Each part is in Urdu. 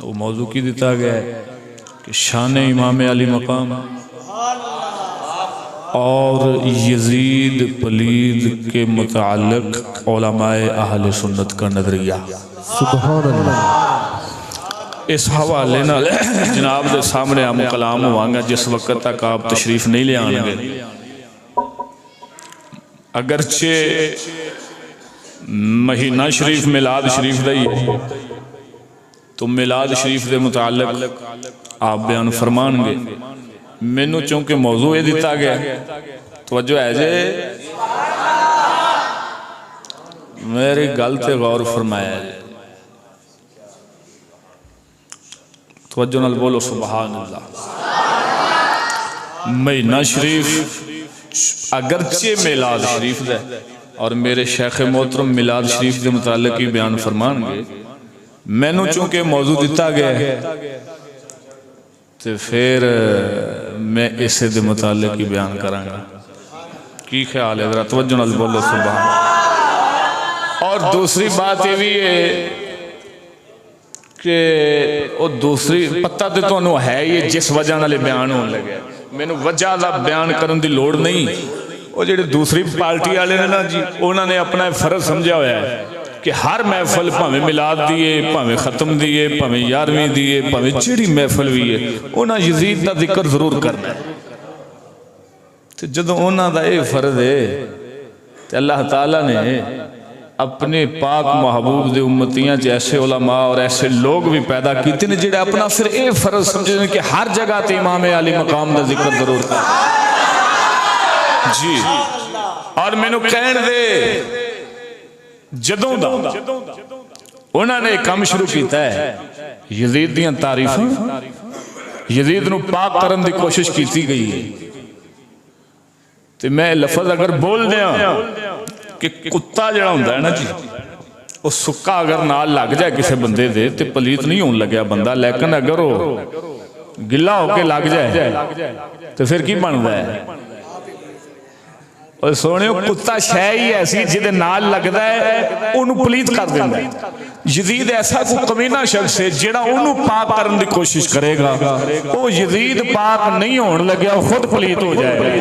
وہ موضوع کی دیتا گیا ہے کہ شان امام علی مقام اور یزید پلید کے متعلق علماء اہل سنت کا نظریہ سبحان اللہ۔ اس حوالے نال جناب دے سامنے ہم کلام ہوانگا جس وقت تک آپ تشریف نہیں لے آنگے۔ اگرچہ مہینہ شریف میلاد شریف دائی ہے تو میلاد شریف دے متعلق آپ بیان فرمان گے، مینو چونکہ موضوع دیتا گیا توجہ ہے جے میری گل تے غور فرمایا ہے، توجہ نال بولو سبحان اللہ۔ مہینہ شریف اگرچہ میلاد شریف دے اور میرے شیخ محترم میلاد شریف دے متعلق ہی بیان فرمان گے، مینو چونکہ موضوع دیتا گیا ہے تو پھر میں اسے دے متعلق ہی بیان کروں گا۔ کی خیال ہے ذرا توجہ نال بولو سبحان اللہ۔ اور دوسری بات یہ بھی ہے کہ وہ دوسری پتہ تے تو انہوں ہے یہ جس وجہ نالے بیان ہونے لگے، میں نے وجہ دا بیان کرن دی لوڑ نہیں۔ وہ جڑے دوسری پارٹی والے نے نا جی انہوں نے اپنا فرض سمجھا ہوا ہے کہ ہر محفل پاویں میلاد دیئے، پاویں ختم دیئے، پاویں یارویں دیئے، پاویں جڑی محفل بھی ہے انہاں یزید دا ذکر ضرور کرنا ہے۔ تو جدوں انہاں دا اے فرض ہے تو اللہ تعالیٰ نے اپنے پاک محبوب دے امتیاں جیسے علماء اور ایسے لوگ بھی پیدا کیتے ہیں جڑے اپنا پھر اے فرض سمجھے ہیں کہ ہر جگہ تے امام علی مقام دا ذکر ضرور کرنا جی۔ اور میں نو کہن دے جدوں دا انہوں نے کام شروع کیتا ہے یزید دیاں تعریفاں، یزید نو پاک کرن دی کوشش کیتی گئی ہے۔ تو میں لفظ اگر بول دیا کہ کتا جڑا ہوندہ ہے نا جی وہ سکا اگر نال لگ جائے کسے بندے دے تو پلیت نہیں ہون لگیا بندہ، لیکن اگر وہ گلہ ہو کے لگ جائے تو پھر کی بندہ ہے؟ اور سونے کتا شے ہی ایسی جدے نال لگدا ہے انہوں پلیت کر دیندہ ہے۔ یزید ایسا کوئی کمینہ شخص ہے جڑا انہوں پاک کرن دی کوشش کرے گا، وہ یزید پاک نہیں ہون لگیا خود پلیت ہو جائے۔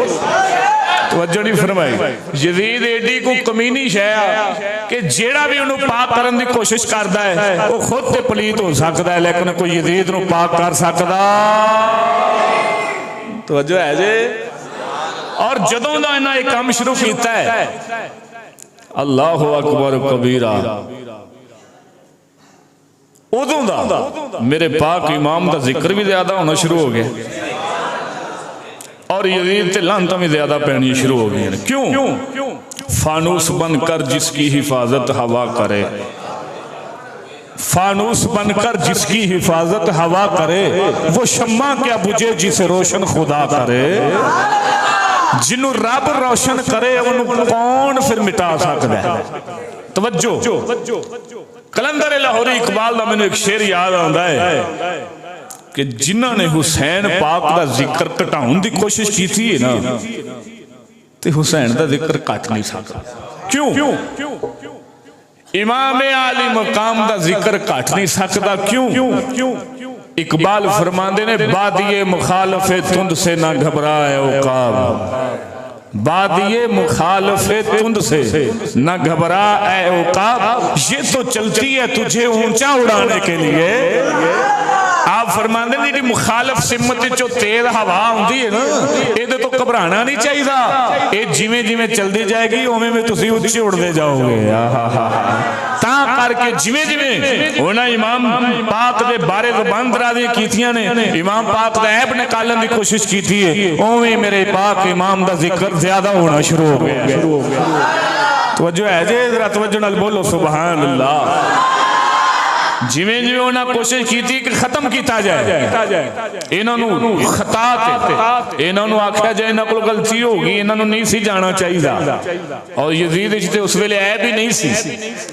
توجہ نہیں فرمائی، یزید ایڈی کو کمینی شے کہ جیڑا بھی انہوں پاک کرن دی کوشش کردا ہے وہ خود تے پلیت ہو سکتا ہے لیکن کوئی یزید نو پاک کر سکتا۔ توجہ ہے جے؟ اور جدوں دا انہاں ایک کام شروع کیتا ہے اللہ اکبر کبیرہ، ادوں دا میرے پاک امام دا ذکر بھی زیادہ ہونا شروع ہو گیا اور یزید تے لعنتاں بھی زیادہ پہنی شروع ہو گئی ہیں۔ کیوں؟ فانوس بن کر جس کی حفاظت ہوا کرے، فانوس بن کر جس کی حفاظت ہوا کرے، وہ شمع کیا بجھے جسے روشن خدا کرے۔ جنہوں رب روشن کرے انہوں کون پھر مٹا سکتا ہے؟ توجہ، کلندر لاہوری اقبال دا میں نے ایک شعر یاد آندا ہے کہ جنہاں نے حسین پاک دا ذکر کٹاؤن دی کوشش کی تھی نا تے حسین دا ذکر کٹ نہیں سکتا۔ کیوں؟ امام علی مقام دا ذکر کٹ نہیں سکتا کیوں؟ اقبال فرماندے نے بادیے مخالف تند سے نہ گھبرائے عقاب، بادیے مخالف تند سے نہ گھبرا اے عقاب، یہ تو چلتی ہے تجھے اونچا اڑانے کے لیے۔ آپ فرماندے نے کہ مخالف سمت جو تیز ہوا ہوندی ہے نا یہ تو گھبرانا نہیں چاہیے دا، یہ جویں جویں چل دی جائے گی اوویں میں تسی اونچے اڑ دے جاؤ گے۔ تاں کر کے جویں جویں انہاں امام پاک دے بارے زبان درازی کیتیاں نے، امام پاک دا عیب نکالن دی کوشش کیتی ہے، اوویں میرے پاک امام دا ذکر زیادہ ہونا شروع ہو گیا۔ توجہ ہے جے ذرا توجہ نال بولو سبحان اللہ۔ جویں جویں انہاں کوشش کیتی کہ ختم کیتا جائے، انہاں نو خطا تے انہاں نو آکھیا جائے انہاں کول غلطی ہو گئی، انہاں نو نہیں سی جانا چاہیے، اور یزید وچ تے اس ویلے عیب ہی نہیں سی،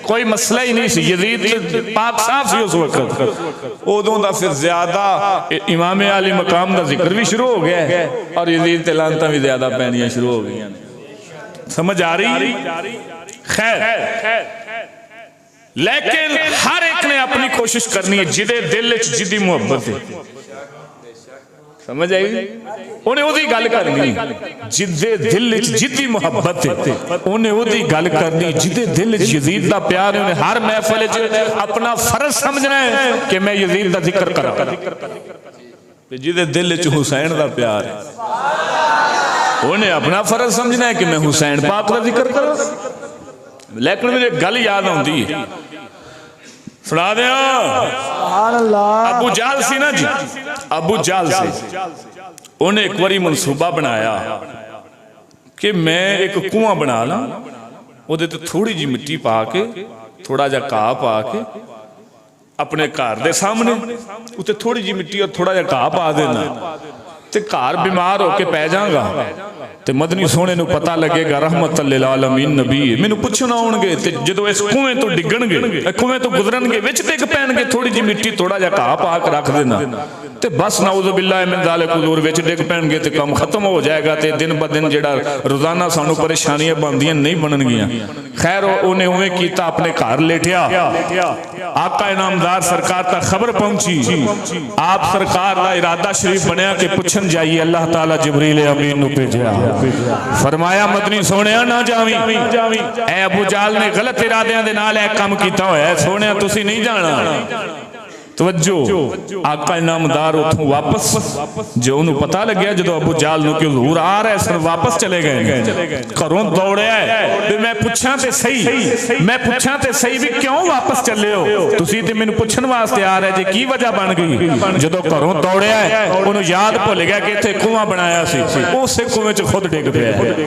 کوئی مسئلہ ہی نہیں سی، یزید پاک صاف سی اس وقت۔ اودوں دا پھر زیادہ امام علی مقام دا ذکر بھی شروع ہو گیا ہے اور یزید تے لعنتاں بھی زیادہ پینیاں شروع ہو گئی ہیں۔ سمجھ آ رہی؟ خیر، لیکن ہر ایک نے اپنی کوشش کرنی ہے جدے دل وچ جدی محبت ہے سمجھ آئی انہیں وہ گل کرنی جدے دل وچ جدی محبت ہے انہیں وہ گل کرنی جدے دل وچ یزید دا پیار ہے انہیں ہر محفل وچ اپنا فرض سمجھنا ہے کہ میں یزید دا ذکر کراں جدے دل وچ حسین دا پیار ہے انہیں اپنا فرض سمجھنا ہے کہ میں حسین پاک دا ذکر کراں لیکن مجھے گل یاد ہوندی ہے سنا دیا ابو جہل سی نا جی ابو جہل سی انہیں ایک باری منصوبہ بنایا کہ میں ایک کنواں بنا لاں وہ دیتے تھوڑی جی مٹی پا کے تھوڑا جا کہا پا کے اپنے گھر دے سامنے اسے تھوڑی جی مٹی اور تھوڑا جا کہا پا دینا تے گھر بیمار ہو کے پہ جاؤں گا تے مدنی سونے نو پتہ لگے گا رحمت للعالمین نبی میں نو پوچھنا ہون گے تے جدو اس کنویں تو ڈگن گے کنویں تو گزرن گے وچ ڈگ پین گے تھوڑی جی مٹی تھوڑا جا کہا پا کے رکھ دینا تے بس نعوذ باللہ من ذالک حضور وچ ڈگ پین گے تے کام ختم ہو جائے گا تے دن بدن جڑا روزانہ سانو پریشانیاں بندیاں نہیں بنن گیاں خیر انہیں اویں کیتا اپنے گھر لیٹیا آقا انعامدار سرکار تا خبر پہنچی آپ سرکار دا ارادہ شریف بنیا کہ پوچھن جائیے اللہ تعالی جبریل امین نو بھیجیا فرمایا مدنی سونیا نہ جاویں اے ابو جہل نے غلط ارادیاں دے نال اے کام کیتا ہویا ہے سونیا تسی نہیں جانا توجہ آقا انعامدار اتھوں واپس جو انہوں پتہ لگیا جدو ابو جہل نو کہ حضور آ رہے سن واپس چلے گئے گھروں دوڑیا ہے میں پوچھاں تے صحیح بھی کیوں واپس چلے ہو تسی تے مینوں پوچھن واسطے آ رہے جے کی وجہ بن گئی جدو گھروں دوڑیا ہے انہوں یاد بھول گیا کہ ایتھے کنواں بنایا سی اسے کنویں چ خود ڈگ پیا ہے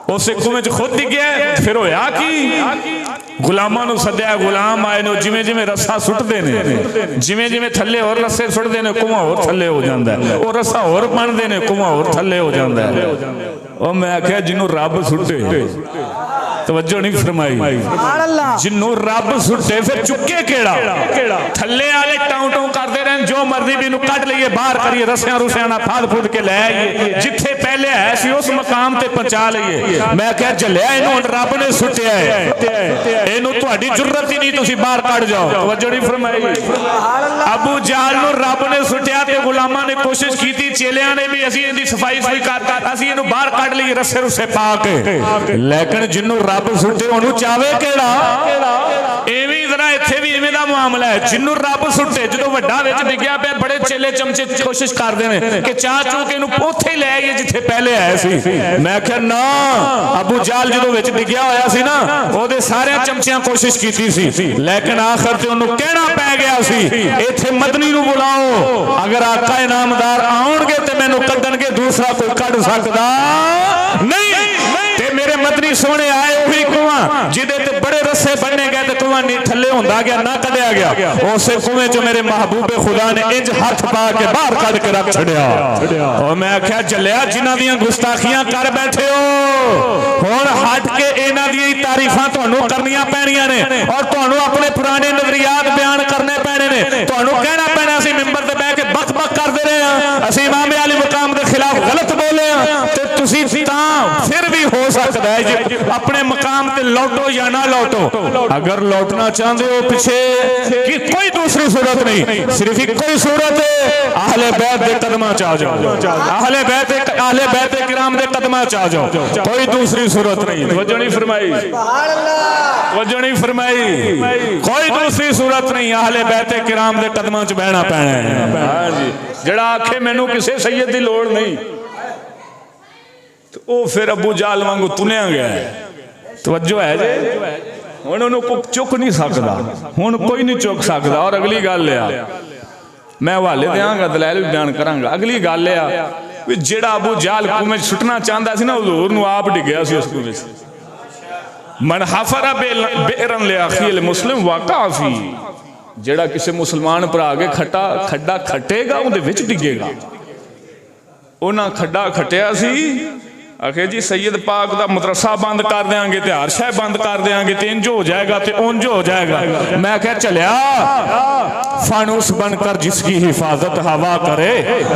اسے کنویں چ خود ڈگ گیا پھر ہویا کی غلاماں نو سدیا غلام آئے نو جویں جویں رسا سٹ دینے جویں جویں تھلے اور رسے سٹ دینے کنواں اور تھلے ہو جاندا ہے اور رسا اور بن دینے کنواں اور تھلے ہو جاندا ہے او میں آکھیا جنوں رب سٹے توجہ نہیں فرمائی جنوں رب سٹے پھر چکے کیڑا تھلے والے ٹاؤں ٹاؤں کردے رہن جو مرضی بھی نو کٹ لئیے باہر کریے رسیاں روسیاں نہ پھاڑ پھوڑ کے لے آئیے جتھے پہلے ہے سی اس مقام تے پہنچا لئیے میں کہہ جلیا انہوں رب نے سٹیا ہے اینو تہاڈی جرت ہی نہیں تسی باہر کٹ جاؤ توجہ نہیں فرمائی ابو جہل نو رب نے سٹیا تے غلاماں نے کوشش کیتی چیلیاں نے بھی اسی دی صفائی کر اسی اینو باہر کٹ لئیے رسے رسے پا کے لیکن جنوں رب سٹے انہوں چاہے کیڑا ایویں ذرا ایتھے بھی ایویں دا معاملہ ہے جنوں رب سٹے جدوں وڈا وچ ڈگیا پیا بڑے چیلے چمچے کوشش کردے نے کہ چاہ چو کے اینو اوتھے لے آئیے جتھے پہلے آئے سی میں کہ نا ابو جہل جدوں وچ ڈگیا ہویا سی نا او دے سارے چمچیاں کوشش کیتی سی لیکن آخر تے انہوں کہنا پہ گیا سی ایتھے مدنی نو بلاؤ اگر آقا انعامدار آؤن گے تے مینوں کڈن گے دوسرا کوئی کڈ سکدا نہیں تے میرے مدنی سونے آئے وہی کنواں جدے تے بڑے رسے بننے گئے تے کنواں نہیں تھلے ہوندا گیا نہ کڈیا گیا اسے کنویں چ میرے محبوب خدا نے انج ہاتھ پا کے باہر کڈ کے رکھ چھڑیا اور میں آکھیا جلیا جنہاں دیاں گستاخیاں کر بیٹھے ہو ہن ہٹ کے انہاں دیاں تعریفاں تانوں کرنیاں پینیاں نے اور تانوں اپنے پرانے نظریات بیان کرنے پینے نے تانوں کہنا پینا سی منبر تے بیٹھ کے بک بک کردے رہے ہاں اسی امام علی مقام دے خلاف غلط بولے ہاں تے تسی تاں پھر بھی ہو سکتا ہے جی اپنے مقام تے لوٹو یا نہ لوٹو اگر لوٹنا چاہتے ہو پیچھے کہ کوئی دوسری صورت نہیں صرف ایک کوئی صورت ہے اہل بیت دے قدمہ چاہ جاؤ اہل بیت کرام دے قدمہ چاہ جاؤ کوئی دوسری صورت نہیں توجہ نہیں فرمائی توجہ نہیں فرمائی کوئی دوسری صورت نہیں اہل بیت کرام دے قدمہ چ بہنا پینا ہے جڑا آکھے مینوں کسے سید دی لوڑ نہیں تو او پھر ابو جہل وانگو تنیا گیا ہے توجہ ہے جی ہن انہوں کو چک نہیں سکدا ہن کوئی نہیں چک سکدا اور اگلی گل لیا میں حوالے دیاں گا دلائل بھی بیان کراں گا اگلی گل لیا جڑا ابو جہل کنویں سٹنا چاہندا سی نا حضور نو آپ ڈگیا سی اس کنویں من حفر بئرن لاخی المسلم وقع فی جڑا کسی مسلمان پر آگے کھڈا کھٹے گا اون دے وچ ڈگے گا انہاں کھڈا کھٹیا سی آخر جی سید پاک دا مدرسہ بند کر دیاں گے تے ہر شے بند کر دیاں گے تے انج ہو جائے گا تے اونج ہو جائے گا. میں کہا چلیا فانوس بن کر جس کی حفاظت ہوا کرے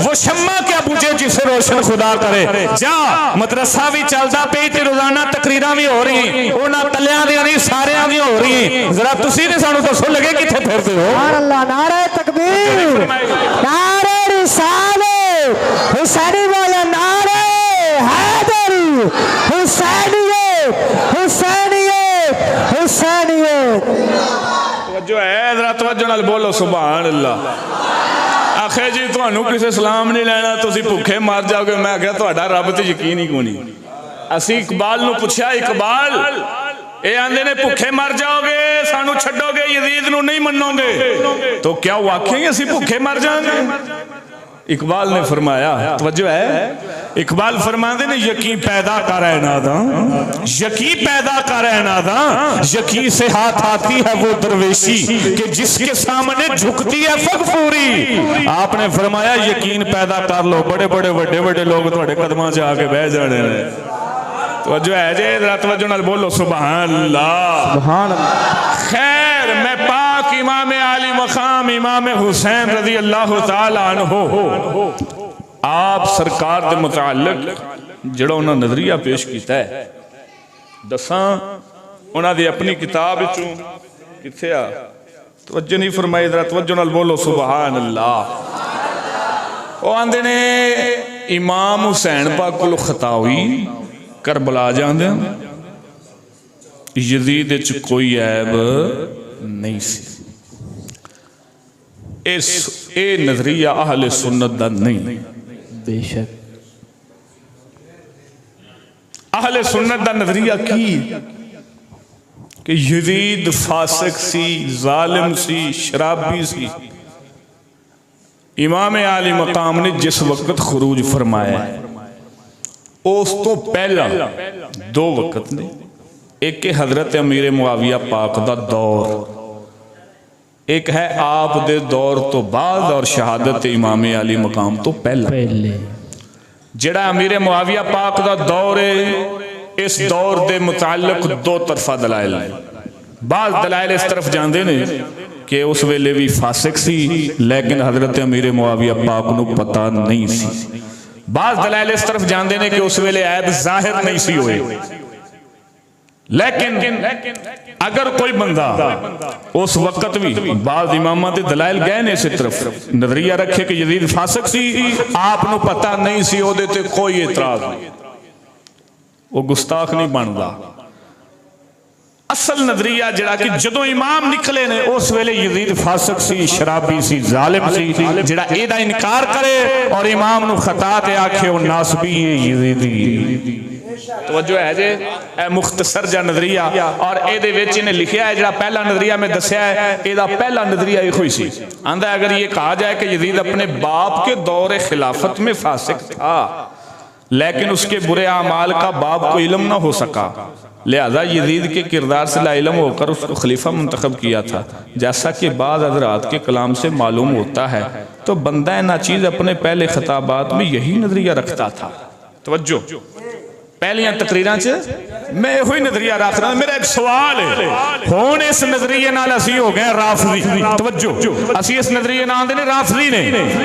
وہ شمع کیا بجھے جسے روشن خدا کرے. جا مدرسہ بھی چلدا پئی تے روزانہ تقریراں بھی ہو رہی انہاں تلیاں دیاں نہیں ساریاں دی ہو رہی. ذرا تسی نے سانو دسو لگے کتھے پھردے ہو؟ سبحان اللہ. نعرہ تکبیر، نعرہ رسالت، حسینی بولے نعرہ حیدری، حسینیت، حسینیت، حسینیت. توجہ ہے ذرا توجہ نال بولو سبحان اللہ. آخر جی تانوں کسے سلام نہیں لینا تسی بھوکے مر جاؤ گے. میں کہا تہاڈا رب تے یقین ہی کوئی نہیں. اسی اقبال نو پوچھا اقبال اے آندے نے بھوکے مر جاؤ گے سانو چھڈو گے یزید نو نہیں منو گے تو کیا واقعی اسی بھوکے مر جائیں گے؟ اقبال نے فرمایا توجہ ہے اقبال فرماندے نے یقین پیدا کر ہے نادا یقین پیدا کر ہے نادا یقین سے ہاتھ آتی ہے وہ درویشی کہ جس کے سامنے جھکتی ہے فغفوری. آپ نے فرمایا یقین پیدا کر لو بڑے بڑے وڈے وڈے لوگ تھوڑے قدماں سے آگے بہ جانے نے. توجہ ہے جی ذرا توجہ نال بولو سبحان اللہ. سبحان اللہ. خیر میں پاک امام عالی مقام امام حسین رضی اللہ تعالی عنہ آپ سرکار دے متعلق جڑا انہاں نظریہ پیش کیتا ہے دساں انہاں دی اپنی کتاب وچوں کتھے آ توجہ نہیں فرمائی. ذرا توجہ نال بولو سبحان اللہ. وہ آندے نے امام حسین پاک کول خطا ہوئی کربلا جاندے یزید وچ کوئی عیب نہیں سی. اے نظریہ اہل سنت دا نہیں. بے شک اہل سنت دا نظریہ کی کہ یزید فاسق سی ظالم سی شرابی سی. امام عالی مقام نے جس وقت خروج فرمایا ہے اس تو پہلا دو وقت نے. ایک ہے حضرت امیر معاویہ پاک دا دور, ایک ہے آپ دے دور تو بعد اور شہادت امام علی مقام تو پہلا. جڑا امیر معاویہ پاک دا دور ہے اس دور دے متعلق دو طرفہ دلائل ہیں. بعض دلائل اس طرف جاندے نے کہ اس ویلے بھی فاسق سی لیکن حضرت امیر معاویہ پاک نو پتہ نہیں سی. بعض دلائل اس طرف جاندے نے کہ اس ویلے عیب ظاہر نہیں سی ہوئے. لیکن اگر کوئی بندہ اس وقت بھی بعض امامات دلائل گئے نے اس طرف نظریہ رکھے کہ یزید فاسق سی آپ نو پتہ نہیں سی ہو دیتے کوئی اعتراض نہیں, وہ گستاخ نہیں بندا. اصل نظریہ جڑا کہ جدو امام نکلے نے اس ویلے یزید فاسق سی شرابی سی ظالم سی جڑا ایدہ انکار کرے اور امام نو خطا تے آکھے وہ ناسبی ہیں یزیدی. توجہ ہے جے اے مختصر جا نظریہ اور اے دے ویچ انہیں لکھیا ہے جڑا پہلا نظریہ میں دسیا ہے اے دا پہلا نظریہ ایک ہوئی سی. آندہ اگر یہ کہا جائے کہ یزید اپنے باپ کے دور خلافت میں فاسق تھا لیکن اس کے برے اعمال کا باپ کو علم نہ ہو سکا لہذا یزید کے کردار سے لا علم ہو کر اس کو خلیفہ منتخب کیا تھا, جیسا کہ بعض حضرات کے کلام سے معلوم ہوتا ہے تو بندہ ناچیز اپنے پہلے خطابات میں یہی نظریہ رکھتا تھا. توجہ پہلیاں تقریراں میں ہوئی نظریہ رکھ رہا ہوں. میرا ایک سوال ہے ہون اس نظریے نال اسی ہو گئے رافضی. توجہ اسی اس نظریے نال دے نے رافضی نے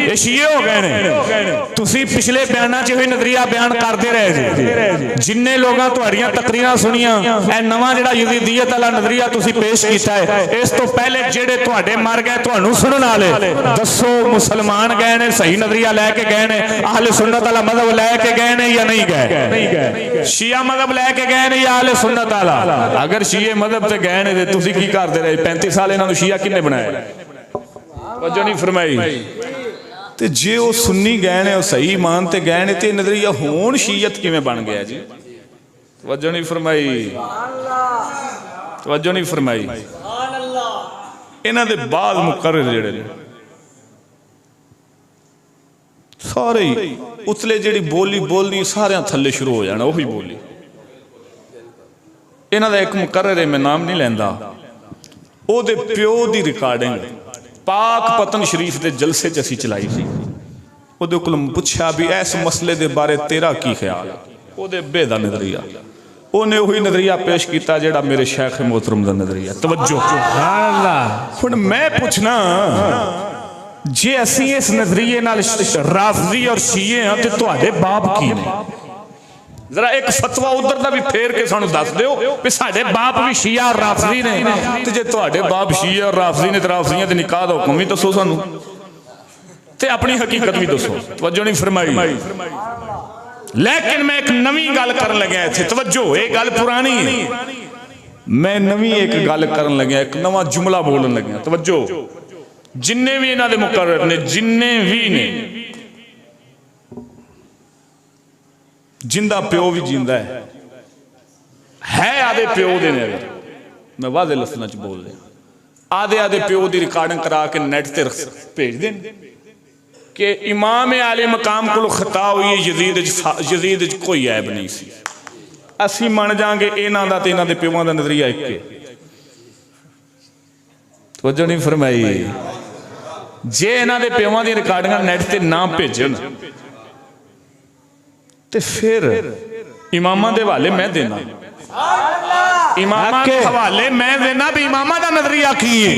یہ شیعہ ہو گئے نے. تسی پچھلے بیاناں چ ہوئی نظریہ بیان کردے رہے جی جننے لوگاں تہاڈیاں تقریراں سنیاں اے نواں جڑا یزیدیت والا نظریہ تسی پیش کیتا ہے اس تو پہلے جڑے تہاڈے مر گئے تہانوں سنن والے دسو مسلمان گئے نے صحیح نظریہ لے کے گئے نے اہل سنت والا مذہب لے کے گئے نے یا نہیں گئے؟ شیعہ مذہب لے کے گئے نے یا اہل سنت والا؟ اگر شیعہ مذہب تے گئے نے تسی کی کردے رہے 35 سال انہاں نوں شیعہ کنے بنایا؟ توجہ نہیں فرمائی. تے جے او سنی گئے نے او صحیح ایمان تے گئے نے تے نظریہ ہون شیعت کیویں بن گیا جی؟ توجہ نہیں فرمائی. توجہ نہیں فرمائی. انہاں دے بعد مقرر جڑے نے سارے اتلے جڑی بولی بولنی سارے تھلے شروع ہو جانا وہی بولی. انہاں دا ایک مقرر ہے میں نام نہیں لیندا او دے پیو دی ریکارڈنگ پاک پتن شریف دے جلسے چ اسی چلائی سی. او دے کولوں پوچھا بھی اس مسئلے دے بارے تیرا کی خیال ہے؟ ਉਹਦੇ ਅੱਬੇ ਦਾ ਨਜ਼ਰੀਆ, ਉਹਨੇ ਉਹੀ ਨਜ਼ਰੀਆ ਪੇਸ਼ ਕੀਤਾ ਜਿਹੜਾ ਮੇਰੇ ਸ਼ੇਖ ਮੁਹਤਰਮ ਦਾ ਨਜ਼ਰੀਆ। ਤਵੱਜੋ, ਹੁਣ ਮੈਂ ਪੁੱਛਣਾ, ਜੇ ਅਸੀਂ ਇਸ ਨਜ਼ਰੀਏ ਨਾਲ ਰਾਫਜ਼ੀ ਔਰ ਸ਼ੀਏ ਹਾਂ ਤੇ ਤੁਹਾਡੇ ਬਾਪ ਕੀ ਨੇ? ਜ਼ਰਾ ਇੱਕ ਫਤਵਾ ਉਧਰ ਦਾ ਵੀ ਫੇਰ ਕੇ ਸਾਨੂੰ ਦੱਸ ਦਿਓ ਵੀ ਸਾਡੇ ਬਾਪ ਵੀ ਸ਼ੀਆ ਔਰ ਰਾਫਜ਼ੀ ਨੇ, ਤੇ ਜੇ ਤੁਹਾਡੇ ਬਾਪ ਸ਼ੀਆ ਔਰ ਰਾਫਜ਼ੀ ਨੇ ਤੇ ਰਾਫਜ਼ੀਆਂ ਦੇ ਨਿਕਾਹ ਦਾ ਹੁਕਮ ਵੀ ਦੱਸੋ ਸਾਨੂੰ, ਤੇ ਆਪਣੀ ਹਕੀਕਤ ਵੀ ਦੱਸੋ। ਤਵੱਜੋ ਨਹੀਂ ਫਰਮਾਈ। لیکن میں ایک نویں گل کرن لگیا ہے، توجہ، ایک گل پرانی ہے، میں نویں ایک گل کرن لگیا، ایک نواں جملہ بولن لگیا۔ توجہ، جننے بھی انہاں دے مقرر نے، جننے بھی نے، جندہ پیو بھی جیندہ ہے آدھے پیو دے نے، میں واضح لفظاں چ بول رہا، آدھے پیو دی ریکارڈنگ کرا کے نیٹ تے بھیج دیں کہ امام عالی مقام کو خطا ہوئی یزید کوئی عیب نہیں سی، اسی من جائیں گے اینا دا تے اینا دے پیوان دا نظریہ ایک کے۔ توجہ نہیں فرمائی، جے اینا دے پیوان دی ریکارڈنگا نیٹ تے نام بھیجن تے پھر امامہ دے والے میں دینا، امامہ کے حوالے میں دینا بھی امامہ دا نظریہ کیے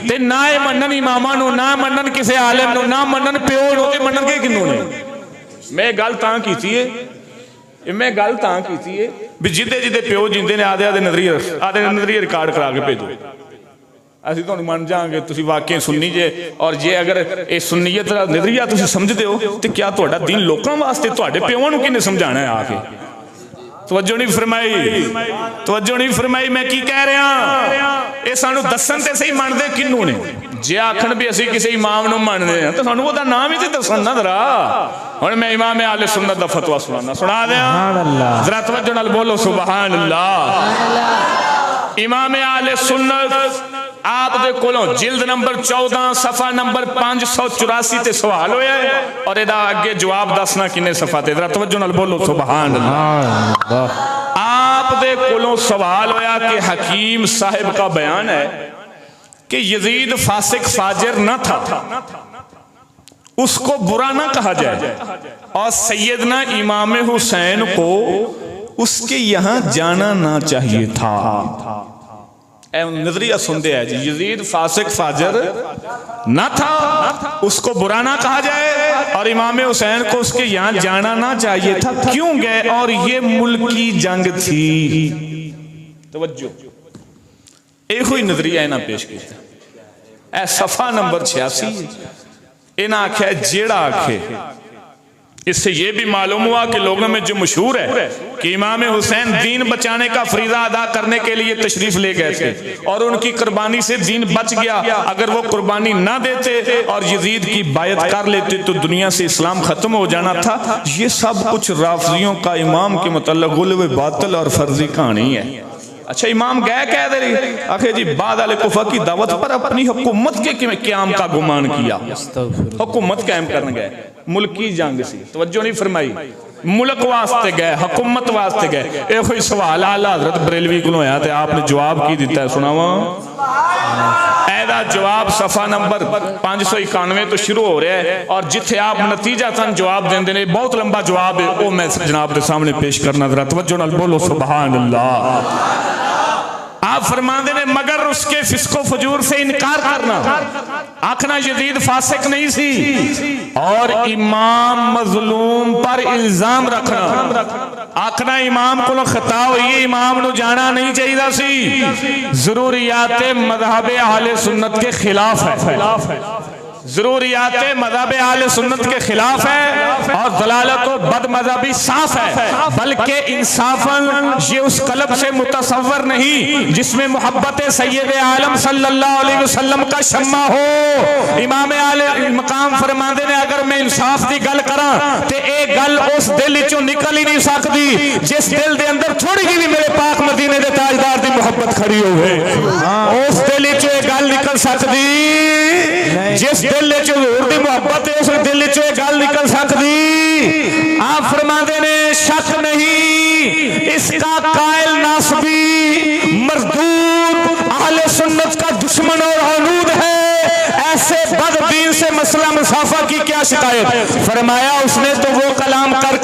تے نہ منن امامہ نو، نہ منن کسے عالم نو، نہ منن پیو نو، تے منن کے کنوں نے۔ میں گل تاں کیتی ہے بھی جدے جدے پیو جیندے نے آدھے نظریہ ریکارڈ کرا کے بھیجو، اسی تو من جائیں گے تسی واقعی سننی جے، اور جے اگر اے سنیت نظریہ تسی سمجھ دے ہو تے کیا تہاڈا دین لوکاں واسطے تہاڈے پیواں نو کنے سمجھانا ہے آ کے؟ توجہ نہیں فرمائی، میں کی کہہ رہا ہاں، اے سانو دسن تے صحیح مان دے کنوں نے؟ جے آکھن بھی اسی کسی امام نو مان دے ہیں تو سانو وہ دا نام ہی تے دسن نہ ذرا۔ اور میں امام اہل سنت دا فتویٰ سنا دیا، ذرا توجہ نال بولو سبحان اللہ۔ امام اہل سنت آپ دے کولوں جلد نمبر 14 صفحہ نمبر 584 تے سوال ہویا ہے، اور ادا آگے جواب دسنا کنے صفحہ تے، ذرا توجہ نال بولو سبحان اللہ۔ آپ دے کولوں سوال ہویا کہ حکیم صاحب کا بیان ہے کہ یزید فاسق فاجر نہ تھا، اس کو برا نہ کہا جائے، اور سیدنا امام حسین کو اس کے یہاں جانا نہ چاہیے تھا۔ اے نظریہ سندے ہے جی، یزید فاسق فاجر نہ تھا، اس کو برا نہ کہا جائے، اور امام حسین کو اس کے یہاں جانا نہ چاہیے تھا، کیوں گئے؟ اور یہ ملکی جنگ تھی۔ توجہ، ایک ہوئی نظریہ اینا پیش کیتا ہے، اے صفحہ نمبر 86، اینا آکھے جیڑا آکھے، اس سے یہ بھی معلوم ہوا کہ لوگوں میں جو مشہور ہے کہ امام حسین دین بچانے کا فریضہ ادا کرنے کے لیے تشریف لے گئے تھے، اور ان کی قربانی سے دین بچ گیا، اگر وہ قربانی نہ دیتے اور یزید کی بیعت کر لیتے تو دنیا سے اسلام ختم ہو جانا تھا۔ یہ سب کچھ رافضیوں کا امام کے متعلق غلو باطل اور فرضی کہانی ہے۔ اچھا، امام گئے کہہ دے رہی آخر جی بعد علی کفر کی دعوت پر اپنی حکومت کے قیام کا گمان کیا، حکومت قائم کرنے گئے، ملکی جنگ سی۔ توجہ نہیں فرمائی، ملک واسطے گئے، حکومت واسطے گئے۔ ایک کوئی سوال اعلی حضرت بریلوی کو ہویا تھا، آپ نے جواب کی دیتا ہے، سناواں؟ ایدہ جواب صفحہ نمبر 591 تو شروع ہو رہا ہے، اور جتھے آپ نتیجہ تن جواب دیں دینے، بہت لمبا جواب ہے، وہ میں جناب دے سامنے پیش کرنا، ذرا توجہ نال بولو سبحان اللہ۔ آپ فرمان دینے مگر اس کے فسق و فجور سے انکار کرنا، آکھنا یزید فاسق نہیں سی، اور امام مظلوم پر الزام رکھنا، آکھنا امام کو خطا ہوئی، امام نو جانا نہیں چاہیے سی، ضروریات مذہب اہل سنت کے خلاف ہے، ضروریات مذہب اہل سنت کے خلاف ہے، اور ضلالت و بد مذہبی صاف ہے، بلکہ انصافاً یہ اس قلب سے متصور نہیں جس میں محبت سید عالم صلی اللہ علیہ وسلم کا شمع ہو۔ امام عالی مقام فرماندے نے اگر میں انصاف دی گل کراں تے ایک گل اس دل چوں نکل ہی نہیں سکتی جس دل دے اندر تھوڑی ہی بھی میرے پاک مدینے دے تاجدار دی محبت کھڑی ہوئے، اس دل چوں ایک گل نکل سکتی جس دل چو حضور دی محبت ہے، اس دل چو ایک گل نکل سکتی۔ آپ فرماندے نے شک نہیں اس کا قائل ناصبی مردود اہل سنت کا دشمن اور عنود ہے، ایسے بد دین سے مسئلہ مصافہ کی کیا شکایت؟ فرمایا اس نے تو وہ کلام کر